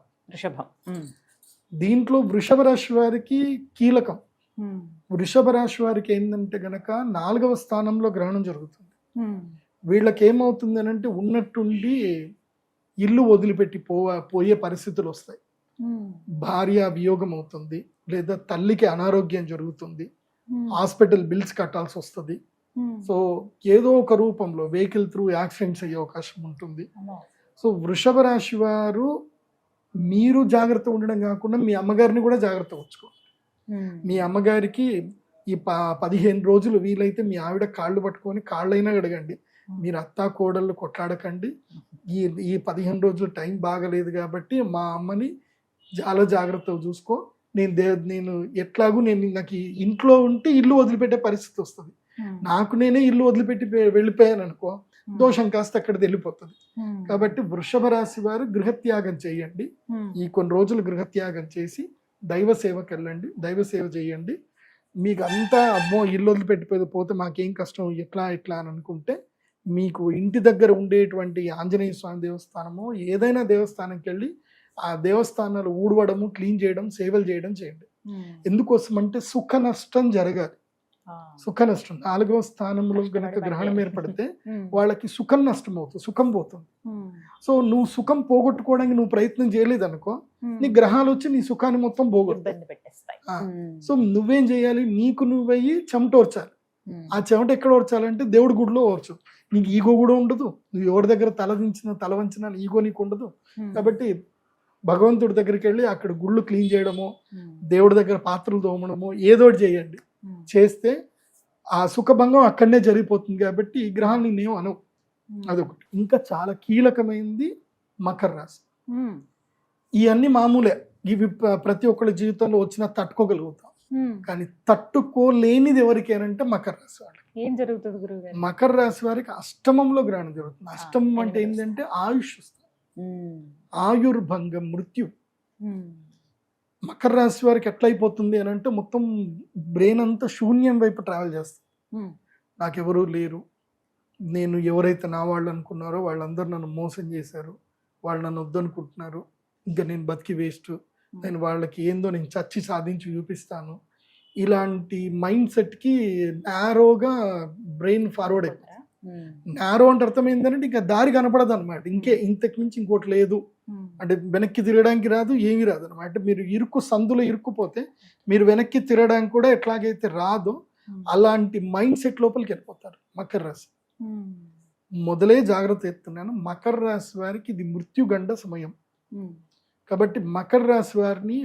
దీంట్లో వృషభ రాశి వారికి కీలకం. వృషభ రాశి వారికి ఏంటంటే గనక 4వ స్థానంలో గ్రహణం జరుగుతుంది. వీళ్ళకి ఏమవుతుంది అని అంటే ఉన్నట్టుండి ఇల్లు వదిలిపెట్టి పోయే పరిస్థితులు వస్తాయి. భార్య వియోగం అవుతుంది, లేదా తల్లికి అనారోగ్యం జరుగుతుంది, హాస్పిటల్ బిల్స్ కట్టాల్సి వస్తుంది. సో ఏదో ఒక రూపంలో వెహికల్ త్రూ యాక్సిడెంట్స్ అయ్యే అవకాశం ఉంటుంది. సో వృషభ రాశి వారు మీరు జాగ్రత్త ఉండడం కాకుండా మీ అమ్మగారిని కూడా జాగ్రత్త ఉంచుకోండి. మీ అమ్మగారికి ఈ 15 రోజులు వీలైతే మీ ఆవిడ కాళ్ళు పట్టుకొని కాళ్ళైనా అడగండి. మీరు అత్తా కోడళ్ళు కొట్లాడకండి. ఈ 15 రోజులు టైం బాగలేదు కాబట్టి మా అమ్మని చాలా జాగ్రత్తగా చూసుకో. నేను ఎట్లాగూ నాకు ఇంట్లో ఉంటే ఇల్లు వదిలిపెట్టే పరిస్థితి వస్తుంది. నాకు నేనే ఇల్లు వదిలిపెట్టి వెళ్ళిపోయాను అనుకో, దోషం కాస్త అక్కడికి వెళ్ళిపోతుంది. కాబట్టి వృషభ రాశి వారు గృహత్యాగం చేయండి. ఈ కొన్ని రోజులు గృహత్యాగం చేసి దైవ సేవకి వెళ్ళండి, దైవ సేవ చేయండి. మీకు అంతా అమ్మో ఇల్లు వదిలిపెట్టిపోతే మాకేం కష్టం ఎట్లా అని అనుకుంటే, మీకు ఇంటి దగ్గర ఉండేటువంటి ఆంజనేయ స్వామి దేవస్థానమో ఏదైనా దేవస్థానంకి వెళ్ళి ఆ దేవస్థానాలు ఊడవడము, క్లీన్ చేయడం, సేవలు చేయడం చేయండి. ఎందుకోసం అంటే సుఖ నష్టం జరగాలి. సుఖ నష్టం 4వ స్థానంలో గనక గ్రహణం ఏర్పడితే వాళ్ళకి సుఖం నష్టం అవుతుంది, సుఖం పోతుంది. సో నువ్వు సుఖం పోగొట్టుకోవడానికి నువ్వు ప్రయత్నం చేయలేదు అనుకో, నీ గ్రహాలు వచ్చి నీ సుఖాన్ని మొత్తం పోగొట్టుతాయి. సో నువ్వేం చేయాలి, నీకు నువ్వయ్యి చెమటోర్చాలి. ఆ చెమట ఎక్కడ ఓర్చాలంటే దేవుడి గుడిలో ఓర్చు. నీకు ఈగో కూడా ఉండదు, నువ్వు ఎవరి దగ్గర తల వంచిన ఈగో నీకు ఉండదు. కాబట్టి భగవంతుడి దగ్గరికి వెళ్ళి అక్కడ గుళ్ళు క్లీన్ చేయడమో, దేవుడి దగ్గర పాత్రలు తోమడమో ఏదోటి చేయండి. చేస్తే ఆ సుఖభంగం అక్కడనే జరిగిపోతుంది. కాబట్టి ఈ గ్రహాన్ని నేను అనవు. అదొకటి. ఇంకా చాలా కీలకమైంది మకర రాశి. ఇవన్నీ మామూలే, ఇవి ప్రతి ఒక్కరి జీవితంలో వచ్చినా తట్టుకోగలుగుతాం. కానీ తట్టుకోలేనిది ఎవరికేనంటే మకర రాశి వాళ్ళకి. ఏం జరుగుతుంది గురువుగారు? మకర రాశి వారికి అష్టమంలో గ్రహణం జరుగుతుంది. అష్టమం అంటే ఏంటంటే ఆయుష్, ఆయుర్భంగం, మృత్యు. మకర రాశి వారికి ఎట్లయిపోతుంది అని అంటే మొత్తం బ్రెయిన్ అంతా శూన్యం వైపు ట్రావెల్ చేస్తుంది. నాకెవరూ లేరు, నేను ఎవరైతే నా వాళ్ళు అనుకున్నారో వాళ్ళందరూ నన్ను మోసం చేశారు, వాళ్ళు నన్ను వద్దనుకుంటున్నారు, ఇంకా నేను బతికి వేస్ట్, నేను వాళ్ళకి ఏందో నేను చచ్చి సాధించి చూపిస్తాను, ఇలాంటి మైండ్ సెట్కి నేరోగా బ్రెయిన్ ఫార్వర్డ్ అయిపోతుంది. నేరో అంటే అర్థం ఏంటంటే ఇంకా దారి కనపడదు అనమాట. ఇంతకు మించి ఇంకోటి లేదు అంటే వెనక్కి తిరగడానికి రాదు, ఏమీ రాదు అనమాట. మీరు సందులో ఇరుక్కుపోతే మీరు వెనక్కి తిరగడానికి కూడా ఎట్లాగైతే రాదో అలాంటి మైండ్ సెట్ లోపలికి వెళ్ళిపోతారు మకర రాశి. మొదలే జాగ్రత్త ఎత్తున్నాను, మకర రాశి వారికి ఇది మృత్యుగండ సమయం. కాబట్టి మకర రాశి వారిని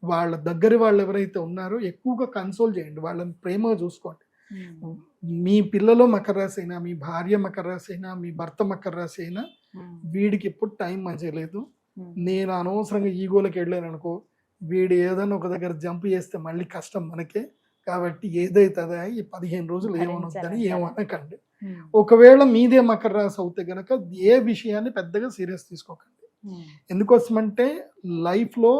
వాళ్ళ దగ్గర వాళ్ళు ఎవరైతే ఉన్నారో ఎక్కువగా కన్సోల్ చేయండి, వాళ్ళని ప్రేమగా చూసుకోండి. మీ పిల్లలు మకర రాశి అయినా, మీ భార్య మకర రాశి అయినా, మీ భర్త మకర రాశి అయినా, వీడికి ఎప్పుడు టైం మంచిలేదు, నేను అనవసరంగా ఈగోలకి వెళ్ళాను అనుకో, వీడు ఏదైనా ఒక దగ్గర జంప్ చేస్తే మళ్ళీ కష్టం మనకే. కాబట్టి ఏదైతుందా ఈ 15 రోజులు ఏమనొద్దని ఏమనకండి. ఒకవేళ మీదే మకర రాశి అవుతే గనక ఏ విషయాన్ని పెద్దగా సీరియస్ తీసుకోకండి. ఎందుకోసమంటే లైఫ్లో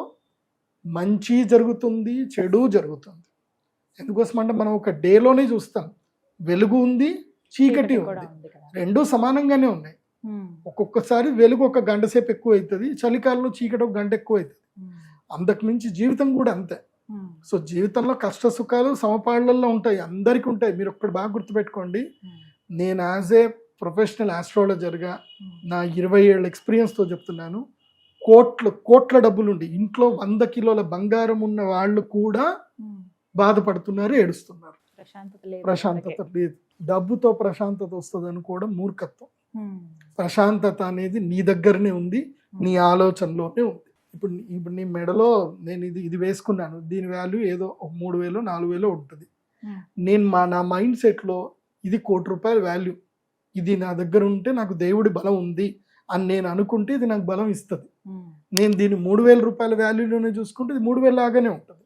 మంచి జరుగుతుంది, చెడు జరుగుతుంది. ఎందుకోసమంటే మనం ఒక డేలోనే చూస్తాం, వెలుగు ఉంది, చీకటి ఉంది, రెండూ సమానంగానే ఉన్నాయి. ఒక్కొక్కసారి వెలుగు 1 గంట సేపు ఎక్కువ అవుతుంది, చలికాలంలో చీకటి 1 గంట ఎక్కువ అవుతుంది. అంతకు మించి జీవితం కూడా అంతే. సో జీవితంలో కష్ట సుఖాలు సమపాళ్లలో ఉంటాయి, అందరికీ ఉంటాయి. మీరు ఒక్కటి బాగా గుర్తుపెట్టుకోండి, నేను యాజ్ ఏ ప్రొఫెషనల్ ఆస్ట్రాలజర్గా నా 20 ఏళ్ళ ఎక్స్పీరియన్స్తో చెప్తున్నాను, కోట్ల డబ్బులుండి ఇంట్లో 100 కిలోల బంగారం ఉన్న వాళ్ళు కూడా బాధపడుతున్నారు, ఏడుస్తున్నారు. ప్రశాంతత లేదు ప్రశాంతత లేదు. డబ్బుతో ప్రశాంతత వస్తుంది అనుకోవడం మూర్ఖత్వం. ప్రశాంతత అనేది నీ దగ్గరనే ఉంది, నీ ఆలోచనలోనే ఉంది. ఇప్పుడు నీ మెడలో నేను ఇది వేసుకున్నాను, దీని వాల్యూ ఏదో ఒక 3,000 4,000 ఉంటుంది. నేను నా మైండ్ సెట్లో ఇది ₹1,00,00,000 వాల్యూ, ఇది నా దగ్గర ఉంటే నాకు దేవుడి బలం ఉంది అని నేను అనుకుంటే ఇది నాకు బలం ఇస్తుంది. నేను దీన్ని ₹3,000 వాల్యూలోనే చూసుకుంటే ఇది 3,000 లాగానే ఉంటుంది.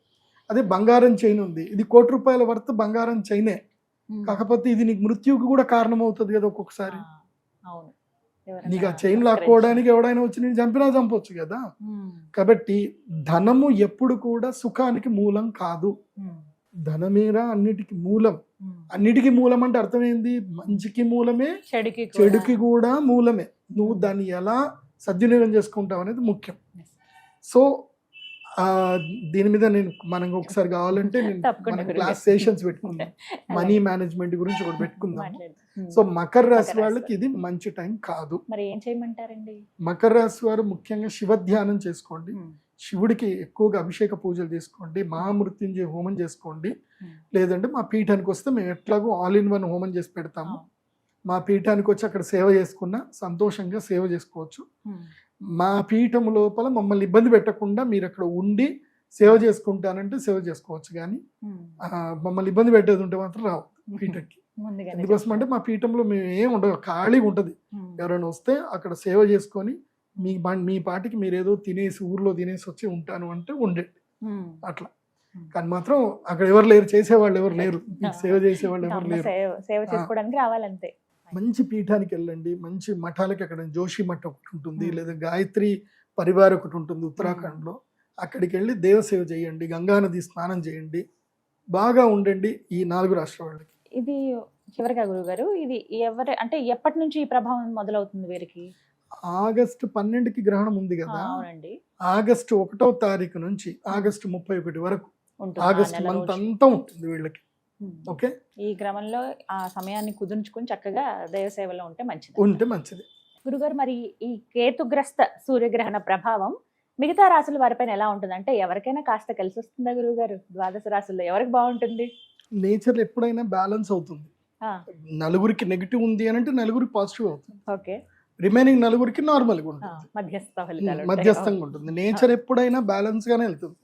అదే బంగారం చైన్ ఉంది, ఇది ₹1,00,00,000 వర్త్ బంగారం చైనే, కాకపోతే ఇది నీకు మృత్యువుకు కూడా కారణం అవుతుంది కదా ఒక్కొక్కసారి. నీకు ఆ చైన్ లాక్కోవడానికి ఎవడైనా వచ్చి నేను చంపొచ్చు కదా. కాబట్టి ధనము ఎప్పుడు కూడా సుఖానికి మూలం కాదు, ధనమేరా అన్నిటికీ మూలం. అన్నిటికీ మూలం అంటే అర్థమైంది, మంచికి మూలమే చెడుకి కూడా మూలమే. నువ్వు దాన్ని ఎలా సద్వినియోగం చేసుకుంటావు అనేది ముఖ్యం. సో దీని మీద మనం ఒకసారి కావాలంటే మనం క్లాస్ సెషన్స్ పెట్టుకుందాం, మనీ మేనేజ్మెంట్ గురించి ఒకటి పెట్టుకుందాం. సో మకర రాశి వాళ్ళకి ఇది మంచి టైం కాదు. మరి ఏం చేయమంటారండి? మకర రాశి వారు ముఖ్యంగా శివ ధ్యానం చేసుకోండి, శివుడికి ఎక్కువగా అభిషేక పూజలు చేసుకోండి, మహామృత్యుంజయ హోమం చేసుకోండి. లేదంటే మా పీఠానికి వస్తే మేము ఎట్లాగో ఆల్ ఇన్ వన్ హోమం చేసి పెడతాము. మా పీఠానికి వచ్చి అక్కడ సేవ చేసుకున్నా సంతోషంగా సేవ చేసుకోవచ్చు. మా పీఠం లోపల మమ్మల్ని ఇబ్బంది పెట్టకుండా మీరు అక్కడ ఉండి సేవ చేసుకుంటానంటే సేవ చేసుకోవచ్చు, కానీ మమ్మల్ని ఇబ్బంది పెట్టేది ఉంటే మాత్రం రావు పీఠంకి. ఎందుకోసం అంటే మా పీఠంలో మేము ఏం ఉండదు, ఖాళీగా ఉంటుంది. ఎవరైనా వస్తే అక్కడ సేవ చేసుకొని మీ పాటికి మీరు ఏదో తినేసి ఊర్లో తినేసి వచ్చి ఉంటాను అంటే ఉండండి అట్లా. కానీ మాత్రం అక్కడ ఎవరు లేరు, చేసేవాళ్ళు ఎవరు లేరు, సేవ చేసేవాళ్ళు ఎవరు లేరు. సేవ చేసుకోవడానికి రావాలంతే. మంచి పీఠానికి వెళ్ళండి, మంచి మఠాలకి. అక్కడ జోషి మఠం ఒకటి ఉంటుంది, లేదా గాయత్రి పరివార్ ఒకటి ఉంటుంది ఉత్తరాఖండ్లో. అక్కడికి వెళ్ళి దేవసేవ చేయండి, గంగానది స్నానం చేయండి, బాగా ఉండండి ఈ 4 రాష్ట్రాల వాళ్ళకి. ఇది చివరిగా గురుగారు, ఇది అంటే ఎప్పటి నుంచి ఈ ప్రభావం మొదలవుతుంది వీరికి? ఆగస్టు 12కి గ్రహణం ఉంది కదా, ఆగస్టు 1వ తారీఖు నుంచి ఆగస్టు 31 వరకు, ఆగస్టు మంత్ అంతా ఉంటుంది వీళ్ళకి. ఓకే, ఈ క్రమంలో ఆ సమయాన్ని కుదుర్చుకుని చక్కగా దైవ సేవలో ఉంటే మంచిది. గురుగారు, మరి ఈ కేతుగ్రస్త సూర్యగ్రహణ ప్రభావం మిగతా రాశుల వారిపైన ఎలా ఉంటుంది? అంటే ఎవరికైనా కాస్త కలిసి వస్తుందా గురుగారు? 12 రాశుల్లో ఎవరికి బాగుంటుంది? నేచర్ ఎప్పుడైనా బ్యాలెన్స్ అవుతుంది. నలుగురికి నెగిటివ్ ఉంది అని అంటే నలుగురికి పాజిటివ్ అవుతుంది. ఓకే, రిమైనింగ్ నలుగురికి నార్మల్గా ఉంటుంది, మధ్యస్థంగా ఉంటుంది. నేచర్ ఎప్పుడైనా బ్యాలెన్స్ గానే వెళ్తుంది.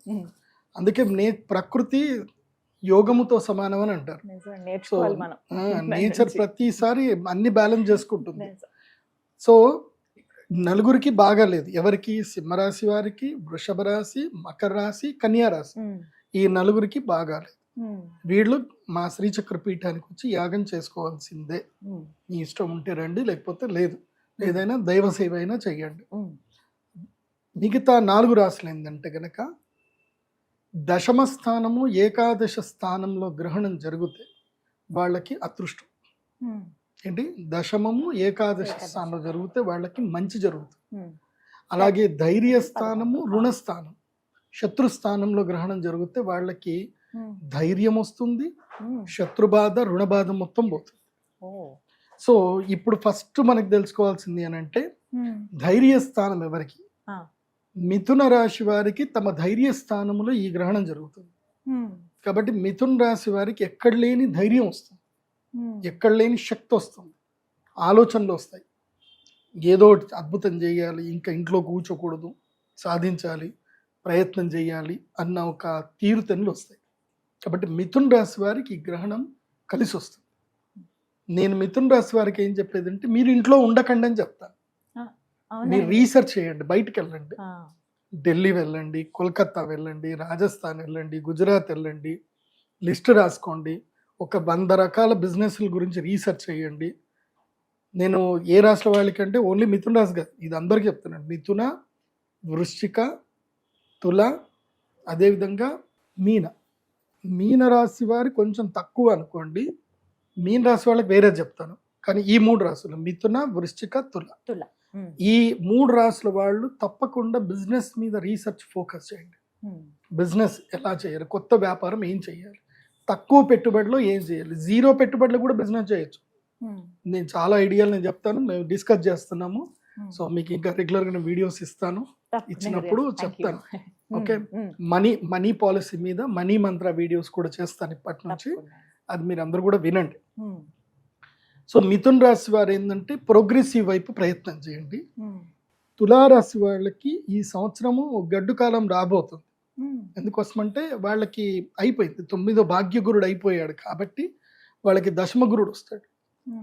అందుకే ప్రకృతి యోగముతో సమానం అని అంటారు. సో నేచర్ ప్రతిసారి అన్ని బ్యాలెన్స్ చేసుకుంటుంది. సో నలుగురికి బాగాలేదు, ఎవరికి? సింహరాశి వారికి, వృషభ రాశి, మకర రాశి, కన్యా రాశి, ఈ నలుగురికి బాగాలేదు. వీళ్ళు మా శ్రీచక్ర పీఠానికి వచ్చి యాగం చేసుకోవాల్సిందే. మీ ఇష్టం ఉంటే రండి, లేకపోతే లేదు. ఏదైనా దైవ సేవ అయినా చెయ్యండి. మిగతా 4 రాశులు ఏంటంటే గనక, దశమ స్థానము ఏకాదశ స్థానంలో గ్రహణం జరిగితే వాళ్ళకి అదృష్టం. ఏంటి? దశమము ఏకాదశ స్థానంలో జరిగితే వాళ్ళకి మంచి జరుగుతుంది. అలాగే ధైర్య స్థానము, రుణస్థానం, శత్రుస్థానంలో గ్రహణం జరిగితే వాళ్ళకి ధైర్యం వస్తుంది, శత్రుబాధ, రుణబాధ మొత్తం పోతుంది. సో ఇప్పుడు ఫస్ట్ మనకు తెలుసుకోవాల్సింది అని అంటే, ధైర్య స్థానం ఎవరికి? మిథున రాశి వారికి తమ ధైర్య స్థానంలో ఈ గ్రహణం జరుగుతుంది. కాబట్టి మిథున రాశి వారికి ఎక్కడ లేని ధైర్యం వస్తుంది, ఎక్కడ లేని శక్తి వస్తుంది, ఆలోచనలు వస్తాయి. ఏదో అద్భుతం చేయాలి, ఇంకా ఇంట్లో కూర్చోకూడదు, సాధించాలి, ప్రయత్నం చేయాలి అన్న ఒక తీరుతెన్నులు వస్తాయి. కాబట్టి మిథున రాశి వారికి ఈ గ్రహణం కలిసి వస్తుంది. నేను మిథున రాశి వారికి ఏం చెప్పేదంటే, మీరు ఇంట్లో ఉండకండి అని చెప్తాను. మీరు రీసెర్చ్ చేయండి, బయటకు వెళ్ళండి, ఢిల్లీ వెళ్ళండి, కోల్కతా వెళ్ళండి, రాజస్థాన్ వెళ్ళండి, గుజరాత్ వెళ్ళండి, లిస్ట్ రాసుకోండి, ఒక 100 రకాల బిజినెస్ల గురించి రీసెర్చ్ చేయండి. నేను ఏ రాష్ట్ర వాళ్ళకంటే ఓన్లీ మిథున రాశి కాదు, ఇది అందరికీ చెప్తున్నాను. మిథున, వృశ్చిక, తుల, అదేవిధంగా మీన రాశి వారి కొంచెం తక్కువ అనుకోండి. మీన రాశి వాళ్ళకి వేరే చెప్తాను, కానీ ఈ 3 రాశులు మిథున, వృశ్చిక, తుల, ఈ 3 రాశుల వాళ్ళు తప్పకుండా బిజినెస్ మీద రీసెర్చ్ ఫోకస్ చేయండి. బిజినెస్ ఎలా చేయాలి, కొత్త వ్యాపారం ఏం చేయాలి, తక్కువ పెట్టుబడిలో ఏం చేయాలి, 0 పెట్టుబడిలో కూడా బిజినెస్ చేయొచ్చు. నేను చాలా ఐడియాలు నేను చెప్తాను, మేము డిస్కస్ చేస్తున్నాము. సో మీకు ఇంకా రెగ్యులర్గా వీడియోస్ ఇస్తాను, ఇచ్చినప్పుడు చెప్తాను. ఓకే, మనీ పాలసీ మీద మనీ మంత్ర వీడియోస్ కూడా చేస్తాను ఇప్పటి నుంచి. అది మీరు అందరూ కూడా వినండి. సో మిథున్ రాశి వారు ఏంటంటే ప్రోగ్రెసివ్ వైపు ప్రయత్నం చేయండి. తులారాశి వాళ్ళకి ఈ సంవత్సరము గడ్డు కాలం రాబోతుంది. ఎందుకోసమంటే వాళ్ళకి అయిపోయింది, 9వ భాగ్యగురుడు అయిపోయాడు కాబట్టి వాళ్ళకి దశమ గురుడు వస్తాడు.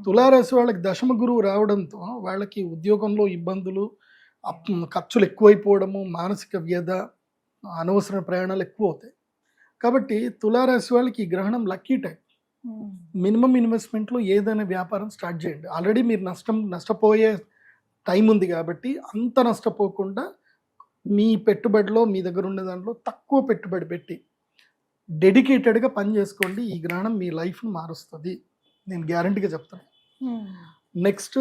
తులారాశి వాళ్ళకి దశమ గురువు రావడంతో వాళ్ళకి ఉద్యోగంలో ఇబ్బందులు, ఖర్చులు ఎక్కువైపోవడము, మానసిక వ్యధ, అనవసర ప్రయాణాలు ఎక్కువ అవుతాయి. కాబట్టి తులారాశి వాళ్ళకి ఈ గ్రహణం లక్కీ టైం. మినిమం ఇన్వెస్ట్మెంట్లో ఏదైనా వ్యాపారం స్టార్ట్ చేయండి. ఆల్రెడీ మీరు నష్టపోయే టైం ఉంది కాబట్టి అంత నష్టపోకుండా మీ పెట్టుబడిలో మీ దగ్గర ఉండే దాంట్లో తక్కువ పెట్టుబడి పెట్టి డెడికేటెడ్గా పని చేసుకోండి. ఈ గ్రహణం మీ లైఫ్ను మారుస్తుంది, నేను గ్యారంటీగా చెప్తాను. నెక్స్ట్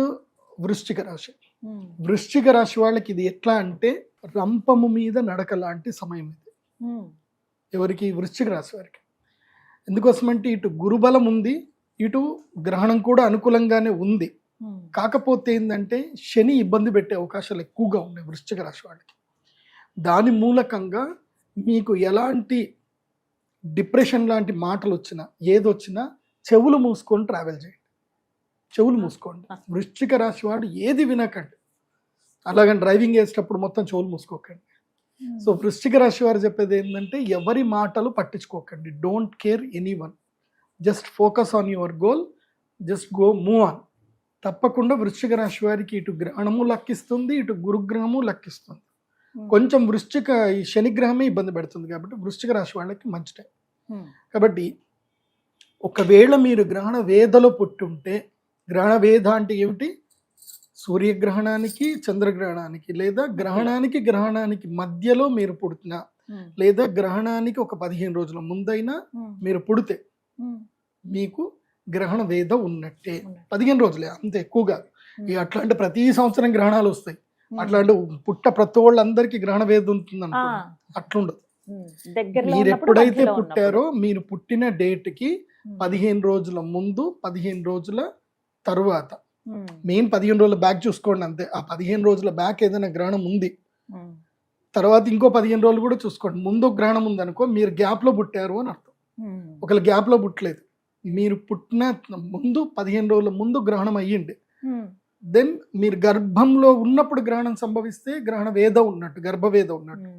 వృశ్చిక రాశి. వృశ్చిక రాశి వాళ్ళకి ఇది ఎట్లా అంటే రంపము మీద నడక లాంటి సమయం ఇది. ఎవరికి? వృశ్చిక రాశి వారికి. ఎందుకోసమంటే ఇటు గురుబలం ఉంది, ఇటు గ్రహణం కూడా అనుకూలంగానే ఉంది. కాకపోతే ఏంటంటే శని ఇబ్బంది పెట్టే అవకాశాలు ఎక్కువగా ఉన్నాయి వృశ్చిక రాశి వాళ్ళకి. దాని మూలకంగా మీకు ఎలాంటి డిప్రెషన్ లాంటి మాటలు వచ్చినా ఏదొచ్చినా చెవులు మూసుకొని ట్రావెల్ చేయండి. చెవులు మూసుకోండి. వృశ్చిక రాశి వాడు ఏది వినకండి. అలాగని డ్రైవింగ్ చేసేటప్పుడు మొత్తం చెవులు మూసుకోకండి. సో వృశ్చిక రాశి వారు చెప్పేది ఏంటంటే ఎవరి మాటలు పట్టించుకోకండి. Don't care anyone, just focus on your goal, just go move on. తప్పకుండా వృశ్చిక రాశి వారికి ఇటు గ్రహణము లక్కిస్తుంది, ఇటు గురుగ్రహము లక్కిస్తుంది. కొంచెం ఈ శనిగ్రహమే ఇబ్బంది పెడుతుంది కాబట్టి వృశ్చిక రాశి వాళ్ళకి మంచి టైం. కాబట్టి ఒకవేళ మీరు గ్రహణ వేదలో పుట్టుంటే, గ్రహణ వేద అంటే ఏమిటి? సూర్యగ్రహణానికి చంద్రగ్రహణానికి లేదా గ్రహణానికి మధ్యలో మీరు పుడుతున్నా లేదా గ్రహణానికి ఒక 15 రోజుల ముందైనా మీరు పుడితే మీకు గ్రహణ వేద ఉన్నట్టే. 15 రోజులే, అంత ఎక్కువగా. అట్లాంటి ప్రతి సంవత్సరం గ్రహణాలు వస్తాయి. అట్లాంటి ప్రతి వాళ్ళందరికీ గ్రహణ వేద ఉంటుంది అనుకో, అట్లుండదు. మీరు ఎప్పుడైతే పుట్టారో మీరు పుట్టిన డేట్కి 15 రోజుల ముందు 15 రోజుల తరువాత, మెయిన్ 15 రోజుల బ్యాక్ చూసుకోండి అంతే. ఆ 15 రోజుల బ్యాక్ ఏదైనా గ్రహణం ఉంది, తర్వాత ఇంకో 15 రోజులు కూడా చూసుకోండి. ముందు గ్రహణం ఉంది అనుకో, మీరు గ్యాప్ లో పుట్టారు అని అర్థం. ఒకవేళ గ్యాప్ లో పుట్టలేదు, మీరు పుట్టిన ముందు 15 రోజుల ముందు గ్రహణం అయ్యింది, దెన్ మీరు గర్భంలో ఉన్నప్పుడు గ్రహణం సంభవిస్తే గ్రహణ వేద ఉన్నట్టు, గర్భవేద ఉన్నట్టు.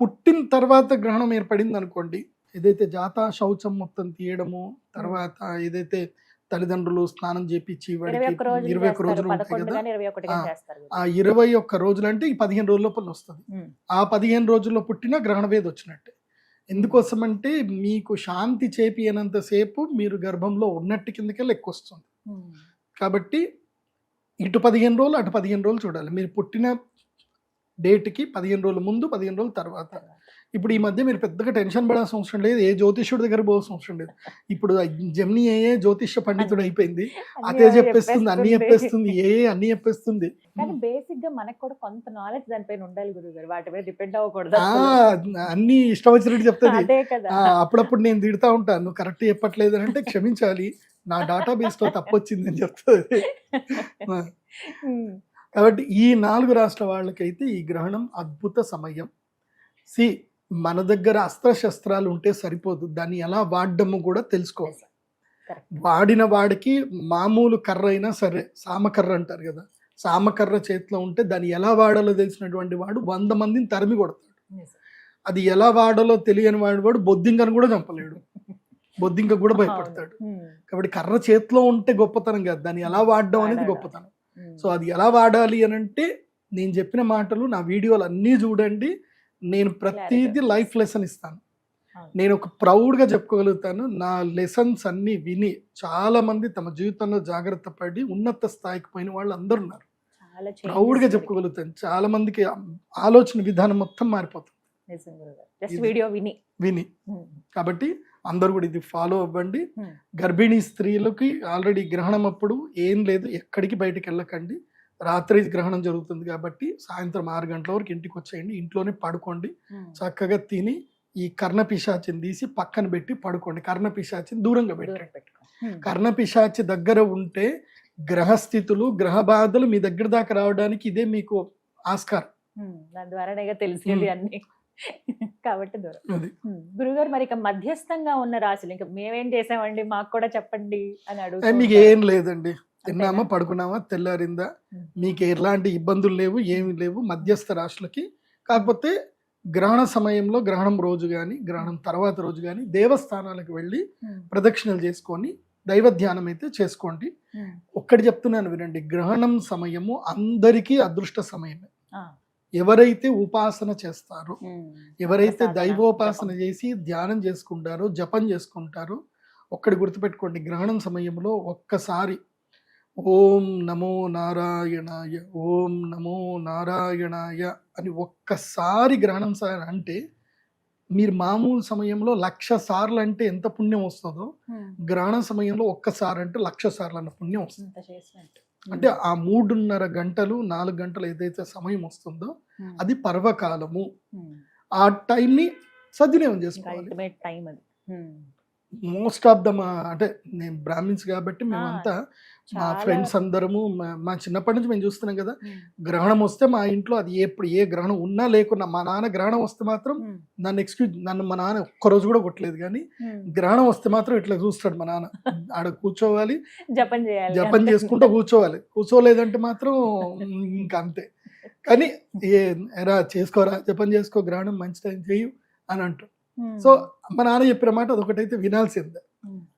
పుట్టిన తర్వాత గ్రహణం ఏర్పడింది అనుకోండి, ఏదైతే జాతా శౌచం మొత్తం తీయడము, తర్వాత ఏదైతే తల్లిదండ్రులు స్నానం చేపించి 21 రోజులు ఉంటాయి కదా, ఆ 21 రోజులు అంటే ఈ 15 రోజుల లోపల వస్తుంది. ఆ 15 రోజుల్లో పుట్టిన గ్రహణ వేద వచ్చినట్టే. ఎందుకోసమంటే మీకు శాంతి చేపియనంతసేపు మీరు గర్భంలో ఉన్నట్టు కిందకే లెక్క వస్తుంది. కాబట్టి ఇటు 15 రోజులు అటు 15 రోజులు చూడాలి. మీరు పుట్టిన డేట్కి 15 రోజుల ముందు 15 రోజుల తర్వాత. ఇప్పుడు ఈ మధ్య మీరు పెద్దగా టెన్షన్ పడాల్సిన అవసరం లేదు, ఏ జ్యోతిష్యుడి దగ్గర పోవాల్సిన అవసరం లేదు. ఇప్పుడు జెమిని ఏ జ్యోతిష్య పండితుడు అయిపోయింది, అదే చెప్పేస్తుంది, అన్ని చెప్పేస్తుంది, అన్ని చెప్పేస్తుంది. కానీ బేసిక్ గా మనకు కూడా కొంత నాలెడ్జ్ దానిపైన ఉండాలి గురుగారు, వాటి మీద డిపెండ్ అవ్వకూడదు. అన్ని ఇష్టం వచ్చినట్టు చెప్తుంది. అప్పుడప్పుడు నేను తిడతా ఉంటాను, నువ్వు కరెక్ట్ చెప్పట్లేదు అని అంటే క్షమించాలి, నా డేటాబేస్ లో తప్పు వచ్చింది అని చెప్తుంది. కాబట్టి ఈ 4 రాష్ట్ర వాళ్ళకైతే ఈ గ్రహణం అద్భుత సమయం. మన దగ్గర అస్త్రశస్త్రాలు ఉంటే సరిపోదు, దాన్ని ఎలా వాడడము కూడా తెలుసుకోవాలి. వాడిన వాడికి మామూలు కర్ర అయినా సరే, సామకర్ర అంటారు కదా, సామకర్ర చేతిలో ఉంటే దాన్ని ఎలా వాడాలో తెలిసినటువంటి వాడు 100 మందిని తరిమి కొడతాడు. అది ఎలా వాడాలో తెలియని వాడు బొద్దింకను కూడా చంపలేడు, బొద్దింక కూడా భయపడతాడు. కాబట్టి కర్ర చేతిలో ఉంటే గొప్పతనం కాదు, దాన్ని ఎలా వాడడం అనేది గొప్పతనం. సో అది ఎలా వాడాలి అని అంటే నేను చెప్పిన మాటలు, నా వీడియోలు అన్నీ చూడండి. నేను ప్రతిదీ లైఫ్ లెసన్ ఇస్తాను. నేను ఒక ప్రౌడ్గా చెప్పుకోగలుగుతాను, నా లెసన్స్ అన్నీ విని చాలా మంది తమ జీవితంలో జాగ్రత్త పడి ఉన్నత స్థాయికి పోయిన వాళ్ళు అందరూ ఉన్నారు. ప్రౌడ్గా చెప్పుకోగలుగుతాను. చాలా మందికి ఆలోచన విధానం మొత్తం మారిపోతుంది విని. కాబట్టి అందరూ కూడా ఇది ఫాలో అవ్వండి. గర్భిణీ స్త్రీలకి ఆల్రెడీ గ్రహణం అప్పుడు ఏం లేదు, ఎక్కడికి బయటకు వెళ్ళకండి. రాత్రి గ్రహణం జరుగుతుంది కాబట్టి సాయంత్రం 6 గంటల వరకు ఇంటికి వచ్చేయండి, ఇంట్లోనే పడుకోండి. చక్కగా తిని ఈ కర్ణపిశాచిని తీసి పక్కన పెట్టి పడుకోండి. కర్ణపిశాచిని దూరంగా పెట్టండి. కర్ణపిశాచి దగ్గర ఉంటే గ్రహస్థితులు, గ్రహ బాధలు మీ దగ్గర దాకా రావడానికి ఇదే మీకు ఆస్కారం. కాబట్టి దూరం. అది గురుగారు మరి ఇక మధ్యస్థంగా ఉన్న రాశులు ఇంకా మేమేం చేసామండి మాకు కూడా చెప్పండి అని మీకు అడుగుతారు. ఏం లేదండి, తిన్నామా పడుకున్నామా తెల్లారిందా, మీకు ఎలాంటి ఇబ్బందులు లేవు, ఏమి లేవు మధ్యస్థ రాశులకి. కాకపోతే గ్రహణ సమయంలో, గ్రహణం రోజు కానీ గ్రహణం తర్వాత రోజు కానీ దేవస్థానాలకు వెళ్ళి ప్రదక్షిణలు చేసుకొని దైవ ధ్యానం అయితే చేసుకోండి. ఒక్కటి చెప్తున్నాను వినండి, గ్రహణం సమయము అందరికీ అదృష్ట సమయమే. ఎవరైతే ఉపాసన చేస్తారో, ఎవరైతే దైవోపాసన చేసి ధ్యానం చేసుకుంటారో, జపం చేసుకుంటారో, ఒక్కటి గుర్తుపెట్టుకోండి, గ్రహణం సమయంలో ఒక్కసారి ఓం నమో నారాయణాయ, ఓం నమో నారాయణాయ అని ఒక్కసారి గ్రహణం సార్ అంటే, మీరు మామూలు సమయంలో 1,00,000 సార్లు అంటే ఎంత పుణ్యం వస్తుందో, గ్రహణ సమయంలో ఒక్కసారి అంటే 1,00,000 సార్లు అన్న పుణ్యం వస్తుంది. అంటే ఆ 3.5 గంటలు 4 గంటలు ఏదైతే సమయం వస్తుందో అది పర్వకాలము. ఆ టైంని సద్వినియోగం చేసుకోవాలి. మోస్ట్ ఆఫ్ ద అంటే నేను బ్రాహ్మిన్స్ కాబట్టి మేమంతా మా ఫ్రెండ్స్ అందరము మా చిన్నప్పటి నుంచి మేము చూస్తున్నాం కదా, గ్రహణం వస్తే మా ఇంట్లో అది ఎప్పుడు ఏ గ్రహణం ఉన్నా లేకున్నా, మా నాన్న గ్రహణం వస్తే మాత్రం నన్ను మా నాన్న ఒక్కరోజు కూడా కొట్టలేదు, కానీ గ్రహణం వస్తే మాత్రం ఇట్లా చూస్తాడు మా నాన్న, ఆడ కూర్చోవాలి జపం చేసుకుంటూ కూర్చోవాలి, కూర్చోలేదంటే మాత్రం ఇంకా అంతే. కానీ ఎరా చేసుకోరా, జపం చేసుకో, గ్రహణం మంచి టైం చేయు అని అంటారు. సో మా నాన్న చెప్పిన మాట అదొకటైతే వినాల్సిందే.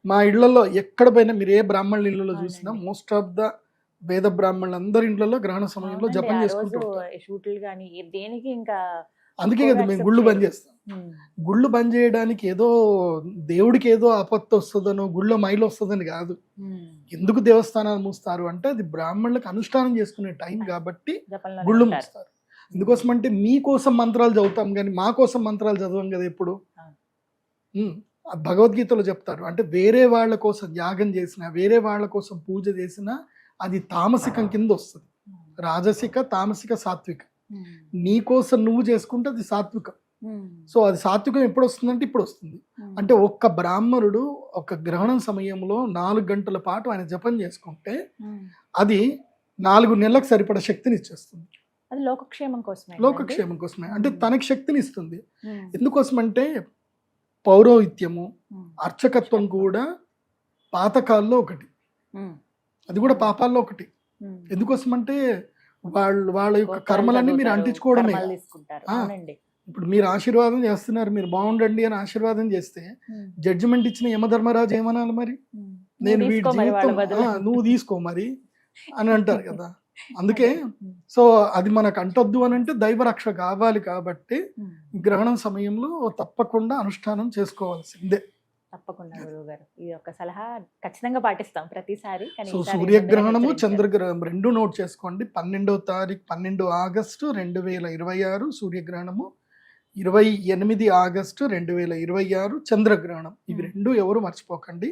మా ఇళ్లలో ఎక్కడ పోయినా మీరు ఏ బ్రాహ్మణుల ఇళ్లలో చూసినా మోస్ట్ ఆఫ్ ద వేద బ్రాహ్మణులు అందరి ఇళ్లలో గ్రహణ సమయంలో జపం చేసుకుంటారు. అందుకే కదా మేము గుళ్ళు బంద్ చేస్తాం. గుళ్ళు బంద్ చేయడానికి ఏదో దేవుడికి ఏదో ఆపత్తు వస్తుందనో, గుళ్ళో మైలు వస్తుందని కాదు. ఎందుకు దేవస్థానాలు మూస్తారు అంటే అది బ్రాహ్మణులకు అనుష్ఠానం చేసుకునే టైం కాబట్టి గుళ్ళు మూస్తారు. ఎందుకోసం అంటే మీకోసం మంత్రాలు చదువుతాం కానీ మా కోసం మంత్రాలు చదవం కదా ఎప్పుడు. భగవద్గీతలో చెప్తారు, అంటే వేరే వాళ్ళ కోసం యాగం చేసినా, వేరే వాళ్ళ కోసం పూజ చేసినా అది తామసికం కింద వస్తుంది. రాజసిక, తామసిక, సాత్విక. నీ కోసం నువ్వు చేసుకుంటే అది సాత్వికం. సో అది సాత్వికం ఎప్పుడు వస్తుందంటే ఇప్పుడు వస్తుంది. అంటే ఒక్క బ్రాహ్మణుడు ఒక గ్రహణం సమయంలో 4 గంటల పాటు ఆయన జపం చేసుకుంటే అది 4 నెలలకు సరిపడ శక్తిని ఇచ్చేస్తుంది. లోకక్షేమం కోసమే. అంటే తనకి శక్తిని ఇస్తుంది. ఎందుకోసం అంటే పౌరోహిత్యము, అర్చకత్వం కూడా పాతకాల్లో ఒకటి, అది కూడా పాపాల్లో ఒకటి. ఎందుకోసం అంటే వాళ్ళ యొక్క కర్మలన్నీ మీరు అంటించుకోవడమే. ఇప్పుడు మీరు ఆశీర్వాదం చేస్తున్నారు, మీరు బాగుండండి అని ఆశీర్వాదం చేస్తే జడ్జిమెంట్ ఇచ్చిన యమధర్మరాజు ఏమనాలి మరి, నేను వీడి జీవితం నువ్వు తీసుకో మరి అని అంటారు కదా. అందుకే సో అది మనకు అంటొద్దు అని అంటే దైవరక్ష కావాలి కాబట్టి గ్రహణం సమయంలో తప్పకుండా అనుష్ఠానం చేసుకోవాల్సిందే. తప్పకుండా గురువు గారు, ఇది ఒక సలహా ఖచ్చితంగా పాటిస్తాం ప్రతిసారి. సో సూర్యగ్రహణము, చంద్రగ్రహణం 2 నోట్ చేసుకోండి. 12వ తారీఖు 12 ఆగస్టు 2026 సూర్యగ్రహణము, 28 ఆగస్టు 2026 చంద్రగ్రహణం. ఇవి 2 ఎవరు మర్చిపోకండి.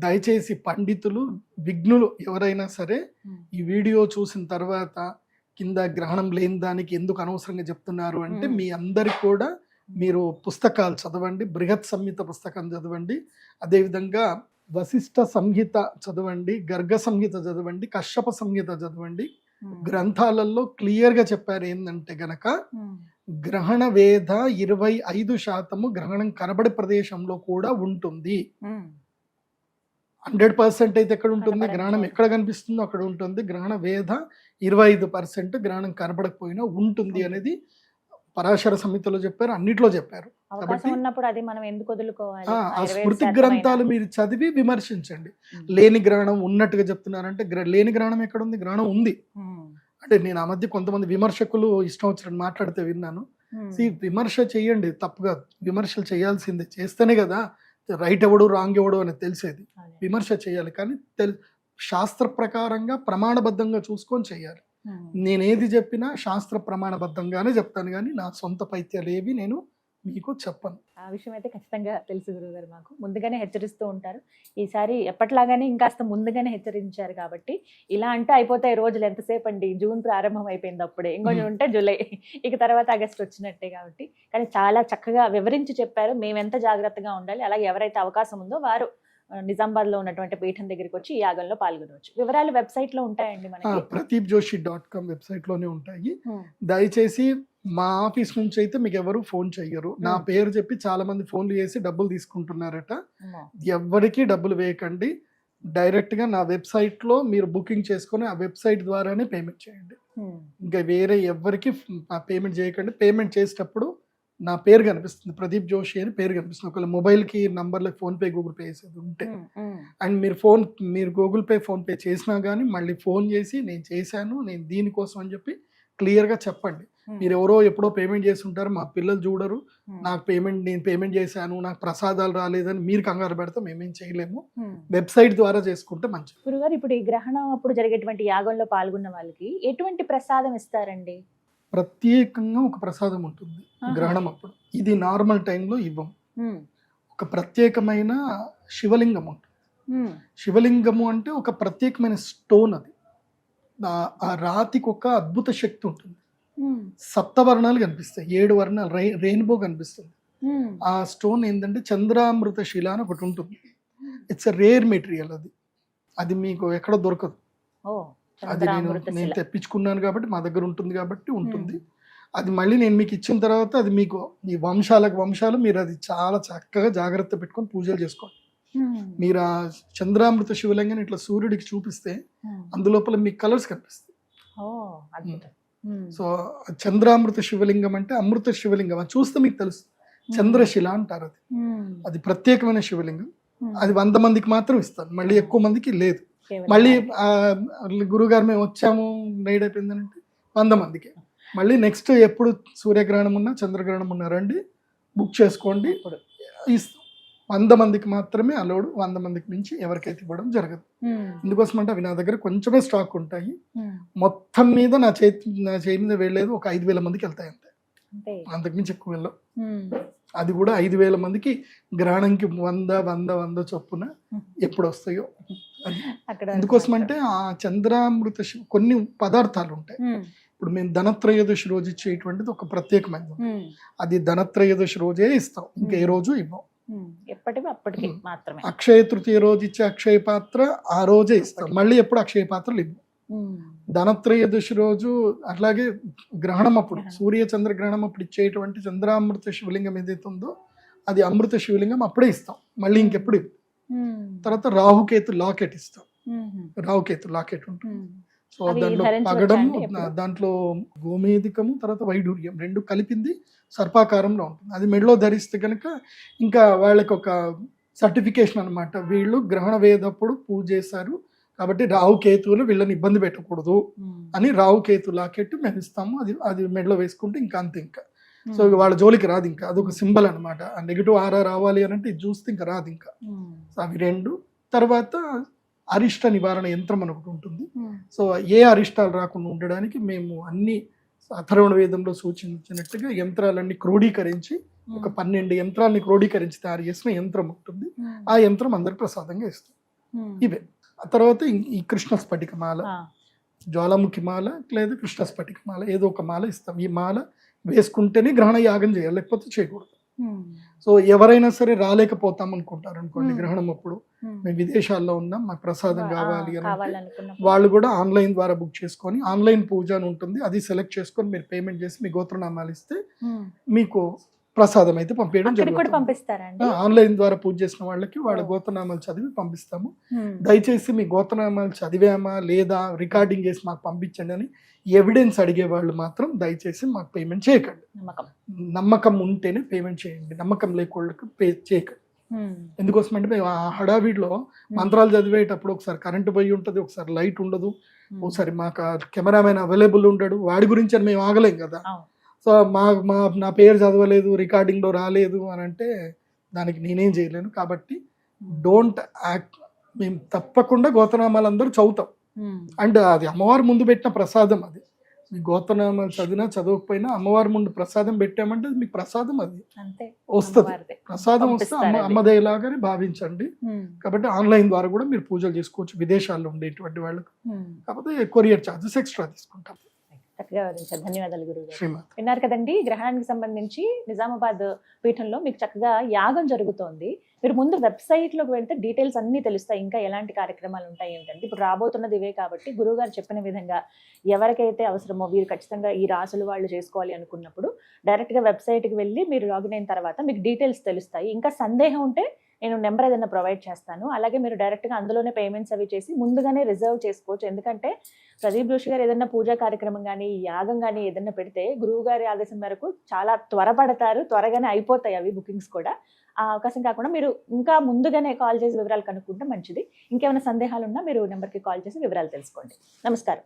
దయచేసి పండితులు, విఘ్నులు ఎవరైనా సరే ఈ వీడియో చూసిన తర్వాత కింద గ్రహణం లేని దానికి ఎందుకు అనవసరంగా చెప్తున్నారు అంటే, మీ అందరికి కూడా మీరు పుస్తకాలు చదవండి, బృహత్ సంహిత పుస్తకం చదవండి, అదేవిధంగా వశిష్ఠ సంహిత చదవండి, గర్గ సంహిత చదవండి, కశ్యప సంహిత చదవండి. గ్రంథాలలో క్లియర్గా చెప్పారు ఏంటంటే గనక గ్రహణ వేద 25% గ్రహణం కనబడే ప్రదేశంలో కూడా ఉంటుంది. 100% అయితే ఎక్కడ ఉంటుంది, గ్రహణం ఎక్కడ కనిపిస్తుందో అక్కడ ఉంటుంది. గ్రహణ వేద 25% గ్రహణం కనబడకపోయినా ఉంటుంది అనేది పరాశర సంహితలో చెప్పారు, అన్నిట్లో చెప్పారు. కాబట్టి ఆ స్మృతి గ్రంథాలు మీరు చదివి విమర్శించండి. లేని గ్రహణం ఉన్నట్టుగా చెప్తున్నారంటే లేని గ్రహణం ఎక్కడ ఉంది, గ్రహణం ఉంది. అంటే నేను ఆ మధ్య కొంతమంది విమర్శకులు ఇష్టం వచ్చినట్టు మాట్లాడితే విన్నాను. విమర్శ చెయ్యండి, తప్పుగా విమర్శలు చేయాల్సిందే, చేస్తేనే కదా రైట్ ఎవడు రాంగ్ ఎవడు అనేది తెలిసేది. విమర్శ చేయాలి కానీ శాస్త్ర ప్రకారంగా ప్రమాణబద్ధంగా చూసుకొని చేయాలి. నేనేది చెప్పినా శాస్త్ర ప్రమాణబద్ధంగానే చెప్తాను కానీ నా సొంత పైత్యాలు ఏవి నేను మీకు చెప్పను. ఆ విషయం అయితే ఖచ్చితంగా తెలుసు గురువుగారు, మాకు ముందుగానే హెచ్చరిస్తూ ఉంటారు. ఈసారి ఎప్పటిలాగానే ఇంకాస్త ముందుగానే హెచ్చరించారు కాబట్టి ఇలా అంటే అయిపోతాయి రోజులు, ఎంతసేపు అండి, జూన్ ప్రారంభం అయిపోయింది, అప్పుడే ఇంకొంచెం ఉంటే జూలై, ఇక తర్వాత ఆగస్ట్ వచ్చినట్టే. కాబట్టి కానీ చాలా చక్కగా వివరించి చెప్పారు మేము ఎంత జాగ్రత్తగా ఉండాలి. అలాగే ఎవరైతే అవకాశం ఉందో వారు నిజామాబాద్ లో ఉన్నటువంటి పీఠం దగ్గరికి వచ్చి ఈ యాగంలో పాల్గొనవచ్చు. వివరాలు వెబ్సైట్ లో ఉంటాయండి మనకి, pradeepjoshi.com వెబ్సైట్ లోనే ఉంటాయి. దయచేసి మా ఆఫీస్ నుంచి అయితే మీకు ఎవరు ఫోన్ చెయ్యరు. నా పేరు చెప్పి చాలా మంది ఫోన్లు చేసి డబ్బులు తీసుకుంటున్నారట. ఎవ్వరికీ డబ్బులు వేయకండి. డైరెక్ట్ గా నా వెబ్సైట్ లో మీరు బుకింగ్ చేసుకొని ఆ వెబ్సైట్ ద్వారానే పేమెంట్ చేయండి. ఇంకా వేరే ఎవ్వరికి పేమెంట్ చేయకండి. పేమెంట్ చేసేటప్పుడు నా పేరు కనిపిస్తుంది, ప్రదీప్ జోషి అని పేరు కనిపిస్తుంది. ఒకవేళ మొబైల్ కి నంబర్లకు ఫోన్ పే గూగుల్ పే వేసేది ఉంటే, అండ్ మీరు గూగుల్ పే ఫోన్ పే చేసినా కానీ మళ్ళీ ఫోన్ చేసి నేను చేశాను, నేను దీనికోసం అని చెప్పి క్లియర్ గా చెప్పండి. మీరు ఎవరో ఎప్పుడో పేమెంట్ చేసి ఉంటారు, మా పిల్లలు చూడరు, నేను పేమెంట్ చేశాను, నాకు ప్రసాదాలు రాలేదని మీరు కంగారు పెడితే మేమేం చేయలేము. వెబ్సైట్ ద్వారా చేసుకుంటే మంచిది. గురుగారు, ఇప్పుడు ఈ గ్రహణం అప్పుడు జరిగేటువంటి యాగంలో పాల్గొన్న వాళ్ళకి ఎటువంటి ప్రసాదం ఇస్తారండి? ప్రత్యేకంగా ఒక ప్రసాదం ఉంటుంది గ్రహణం అప్పుడు. ఇది నార్మల్ టైంలో ఇవ్వం. ఒక ప్రత్యేకమైన శివలింగం ఉంటుంది. శివలింగము అంటే ఒక ప్రత్యేకమైన స్టోన్. అది ఆ రాతికి ఒక అద్భుత శక్తి ఉంటుంది. సప్తవర్ణాలు కనిపిస్తాయి, 7 వర్ణాలు, రెయిన్బో కనిపిస్తుంది. ఆ స్టోన్ ఏంటంటే చంద్రామృత శిల అని ఒకటి ఉంటుంది. It's a rare material. అది మీకు ఎక్కడ దొరకదు. అది నేను తెప్పించుకున్నాను కాబట్టి మా దగ్గర ఉంటుంది కాబట్టి ఉంటుంది. అది మళ్ళీ నేను మీకు ఇచ్చిన తర్వాత అది మీకు ఈ వంశాలు మీరు అది చాలా చక్కగా జాగ్రత్త పెట్టుకొని పూజలు చేసుకోండి. మీరు ఆ చంద్రామృత శివలింగాన్ని ఇట్లా సూర్యుడికి చూపిస్తే అందులోపల మీకు కలర్స్ కనిపిస్తాయి. సో చంద్రామృత శివలింగం అంటే అమృత శివలింగం. అది చూస్తే మీకు తెలుస్తుంది. చంద్రశిల అంటారు. అది ప్రత్యేకమైన శివలింగం. అది 100 మందికి మాత్రం ఇస్తాను, మళ్ళీ ఎక్కువ మందికి లేదు. మళ్ళీ గురుగారు మేము వచ్చాము నైట్ అయిపోయిందంటే 100 మందికి. మళ్ళీ నెక్స్ట్ ఎప్పుడు సూర్యగ్రహణం ఉన్నా చంద్రగ్రహణం ఉన్నా రండి, బుక్ చేసుకోండి. 100 మందికి మాత్రమే అలౌడ్. 100 మందికి మించి ఎవరికైతే ఇవ్వడం జరగదు. ఎందుకోసం అంటే అవి నా దగ్గర కొంచెమే స్టాక్ ఉంటాయి. మొత్తం మీద నా చేయి మీద వెళ్ళలేదు ఒక 5,000 మందికి వెళ్తాయి అంతే, అంతకుమించి ఎక్కువ వెళ్ళవు. అది కూడా 5,000 మందికి గ్రహణంకి 100 చొప్పున ఎప్పుడు వస్తాయో. ఎందుకోసం అంటే ఆ చంద్రామృత కొన్ని పదార్థాలు ఉంటాయి. ఇప్పుడు మేము ధనత్రయోదశి రోజు ఇచ్చేటువంటిది ఒక ప్రత్యేకమైనది. అది ధనత్రయోదశి రోజే ఇస్తాం, ఇంకా ఏ రోజు ఇవ్వం. అక్షయ తృతీయ రోజు ఇచ్చే అక్షయ పాత్ర ఆ రోజే ఇస్తాం, మళ్ళీ ఎప్పుడు అక్షయ పాత్రలు ఇవ్వం. ధనత్రయోదశి రోజు అట్లాగే గ్రహణం అప్పుడు సూర్య చంద్ర గ్రహణం అప్పుడు ఇచ్చేటువంటి చంద్రామృత శివలింగం ఏదైతే ఉందో అది అమృత శివలింగం అప్పుడే ఇస్తాం, మళ్ళీ ఇంకెప్పుడు ఇవ్వం. తర్వాత రాహుకేతు లాకెట్ ఇస్తాం. రాహుకేతు లాకెట్ ఉంటుంది. సో దాంట్లో పగడం, దాంట్లో గోమేధికము, తర్వాత వైడూర్యం 2 కలిపింది సర్పాకారంలో ఉంటుంది. అది మెడలో ధరిస్తే కనుక ఇంకా వాళ్ళకి ఒక సర్టిఫికేషన్ అనమాట, వీళ్ళు గ్రహణ వేదప్పుడు పూజ చేశారు కాబట్టి రాహుకేతువులు వీళ్ళని ఇబ్బంది పెట్టకూడదు అని రాహుకేతు లాకెట్ మేము ఇస్తాము. అది మెడలో వేసుకుంటే ఇంకా అంతే. ఇంకా సో వాళ్ళ జోలికి రాదు. ఇంకా అదొక సింబల్ అనమాట. ఆ నెగిటివ్ ఆరా రావాలి అని అంటే ఇది చూస్తే ఇంకా రాదు. ఇంకా సో అవి 2. తర్వాత అరిష్ట నివారణ యంత్రం అని ఒకటి ఉంటుంది. సో ఏ అరిష్టాలు రాకుండా ఉండడానికి మేము అన్ని అథర్వణ వేదంలో సూచించినట్టుగా యంత్రాలన్నీ క్రోడీకరించి ఒక 12 యంత్రాలని క్రోడీకరించి తయారు చేసిన యంత్రం ఉంటుంది. ఆ యంత్రం అందరికి ప్రసాదంగా ఇస్తాం. ఇవే. ఆ తర్వాత ఈ కృష్ణ స్ఫటిక మాల, జ్వాలాముఖి మాల లేదా కృష్ణ స్ఫటిక మాల, ఏదో ఒక మాల ఇస్తాం. ఈ మాల వేసుకుంటేనే గ్రహణ యాగం చేయాలి, లేకపోతే చేయకూడదు. సో ఎవరైనా సరే రాలేకపోతాం అనుకుంటారు అనుకోండి, గ్రహణం అప్పుడు మేము విదేశాల్లో ఉన్నాం, మాకు ప్రసాదం కావాలి అని వాళ్ళు కూడా ఆన్లైన్ ద్వారా బుక్ చేసుకొని ఆన్లైన్ పూజ అని ఉంటుంది, అది సెలెక్ట్ చేసుకొని మీరు పేమెంట్ చేసి మీ గోత్రనామాలు ఇస్తే మీకు ప్రసాదం అయితే పంపించడం జరుగుతుంది. ఆన్లైన్ ద్వారా పూజ చేసిన వాళ్ళకి వాళ్ళ గోత్రనామాలు చదివి పంపిస్తాము. దయచేసి మీ గోత్రనామాలు చదివామా లేదా రికార్డింగ్ చేసి మాకు పంపించండి అని ఎవిడెన్స్ అడిగే వాళ్ళు మాత్రం దయచేసి మాకు పేమెంట్ చేయకండి. నమ్మకం ఉంటేనే పేమెంట్ చేయండి, నమ్మకం లేకోళ్ళకి పే చేయకండి. ఎందుకోసం అంటే మేము ఆ హడావిడిలో మంత్రాలు చదివేటప్పుడు ఒకసారి కరెంటు పోయి ఉంటుంది, ఒకసారి లైట్ ఉండదు, ఒకసారి మాకు కెమెరామెన్ అవైలబుల్ ఉండడు. వాడి గురించి అని మేము ఆగలేం కదా. సో నా పేరు చదవలేదు, రికార్డింగ్లో రాలేదు అని అంటే దానికి నేనేం చేయలేను. కాబట్టి డోంట్ యాక్ట్. మేము తప్పకుండా గోత్రనామాలు అందరూ చదువుతాం. అండ్ అది అమ్మవారి ముందు పెట్టిన ప్రసాదం. అది మీ గోత్రనామాలు చదివినా చదవకపోయినా అమ్మవారి ముందు ప్రసాదం పెట్టామంటే మీకు ప్రసాదం అది వస్తుంది. ప్రసాదం వస్తే అమ్మదేలాగానే భావించండి. కాబట్టి ఆన్లైన్ ద్వారా కూడా మీరు పూజలు చేసుకోవచ్చు విదేశాల్లో ఉండేటువంటి వాళ్ళకు. కాకపోతే కొరియర్ ఛార్జెస్ ఎక్స్ట్రా తీసుకుంటాం. చక్కగా వివరించారు. ధన్యవాదాలు గురుగారు. శ్రీమాన్. విన్నారు కదండి, గ్రహణానికి సంబంధించి నిజామాబాద్ పీఠంలో మీకు చక్కగా యాగం జరుగుతోంది. మీరు ముందు వెబ్సైట్ లోకి వెళ్తే డీటెయిల్స్ అన్ని తెలుస్తాయి, ఇంకా ఎలాంటి కార్యక్రమాలు ఉంటాయి ఏంటంటే. ఇప్పుడు రాబోతున్నది ఇవే కాబట్టి గురువు గారు చెప్పిన విధంగా ఎవరికైతే అవసరమో వీరు ఖచ్చితంగా ఈ రాసులు వాళ్ళు చేసుకోవాలి అనుకున్నప్పుడు డైరెక్ట్ గా వెబ్సైట్ కి వెళ్ళి మీరు లాగిన్ అయిన తర్వాత మీకు డీటెయిల్స్ తెలుస్తాయి. ఇంకా సందేహం ఉంటే నేను నెంబర్ ఏదైనా ప్రొవైడ్ చేస్తాను. అలాగే మీరు డైరెక్ట్గా అందులోనే పేమెంట్స్ అవి చేసి ముందుగానే రిజర్వ్ చేసుకోవచ్చు. ఎందుకంటే ప్రదీప్ జోషి గారు ఏదైనా పూజా కార్యక్రమం కానీ యాగం కానీ ఏదైనా పెడితే గురువు గారి ఆదేశం మేరకు చాలా త్వరపడతారు, త్వరగానే అయిపోతాయి అవి బుకింగ్స్ కూడా. ఆ అవకాశం కాకుండా మీరు ఇంకా ముందుగానే కాల్ చేసి వివరాలు కనుక్కుంటే మంచిది. ఇంకేమైనా సందేహాలు ఉన్నా మీరు నెంబర్కి కాల్ చేసి వివరాలు తెలుసుకోండి. నమస్కారం.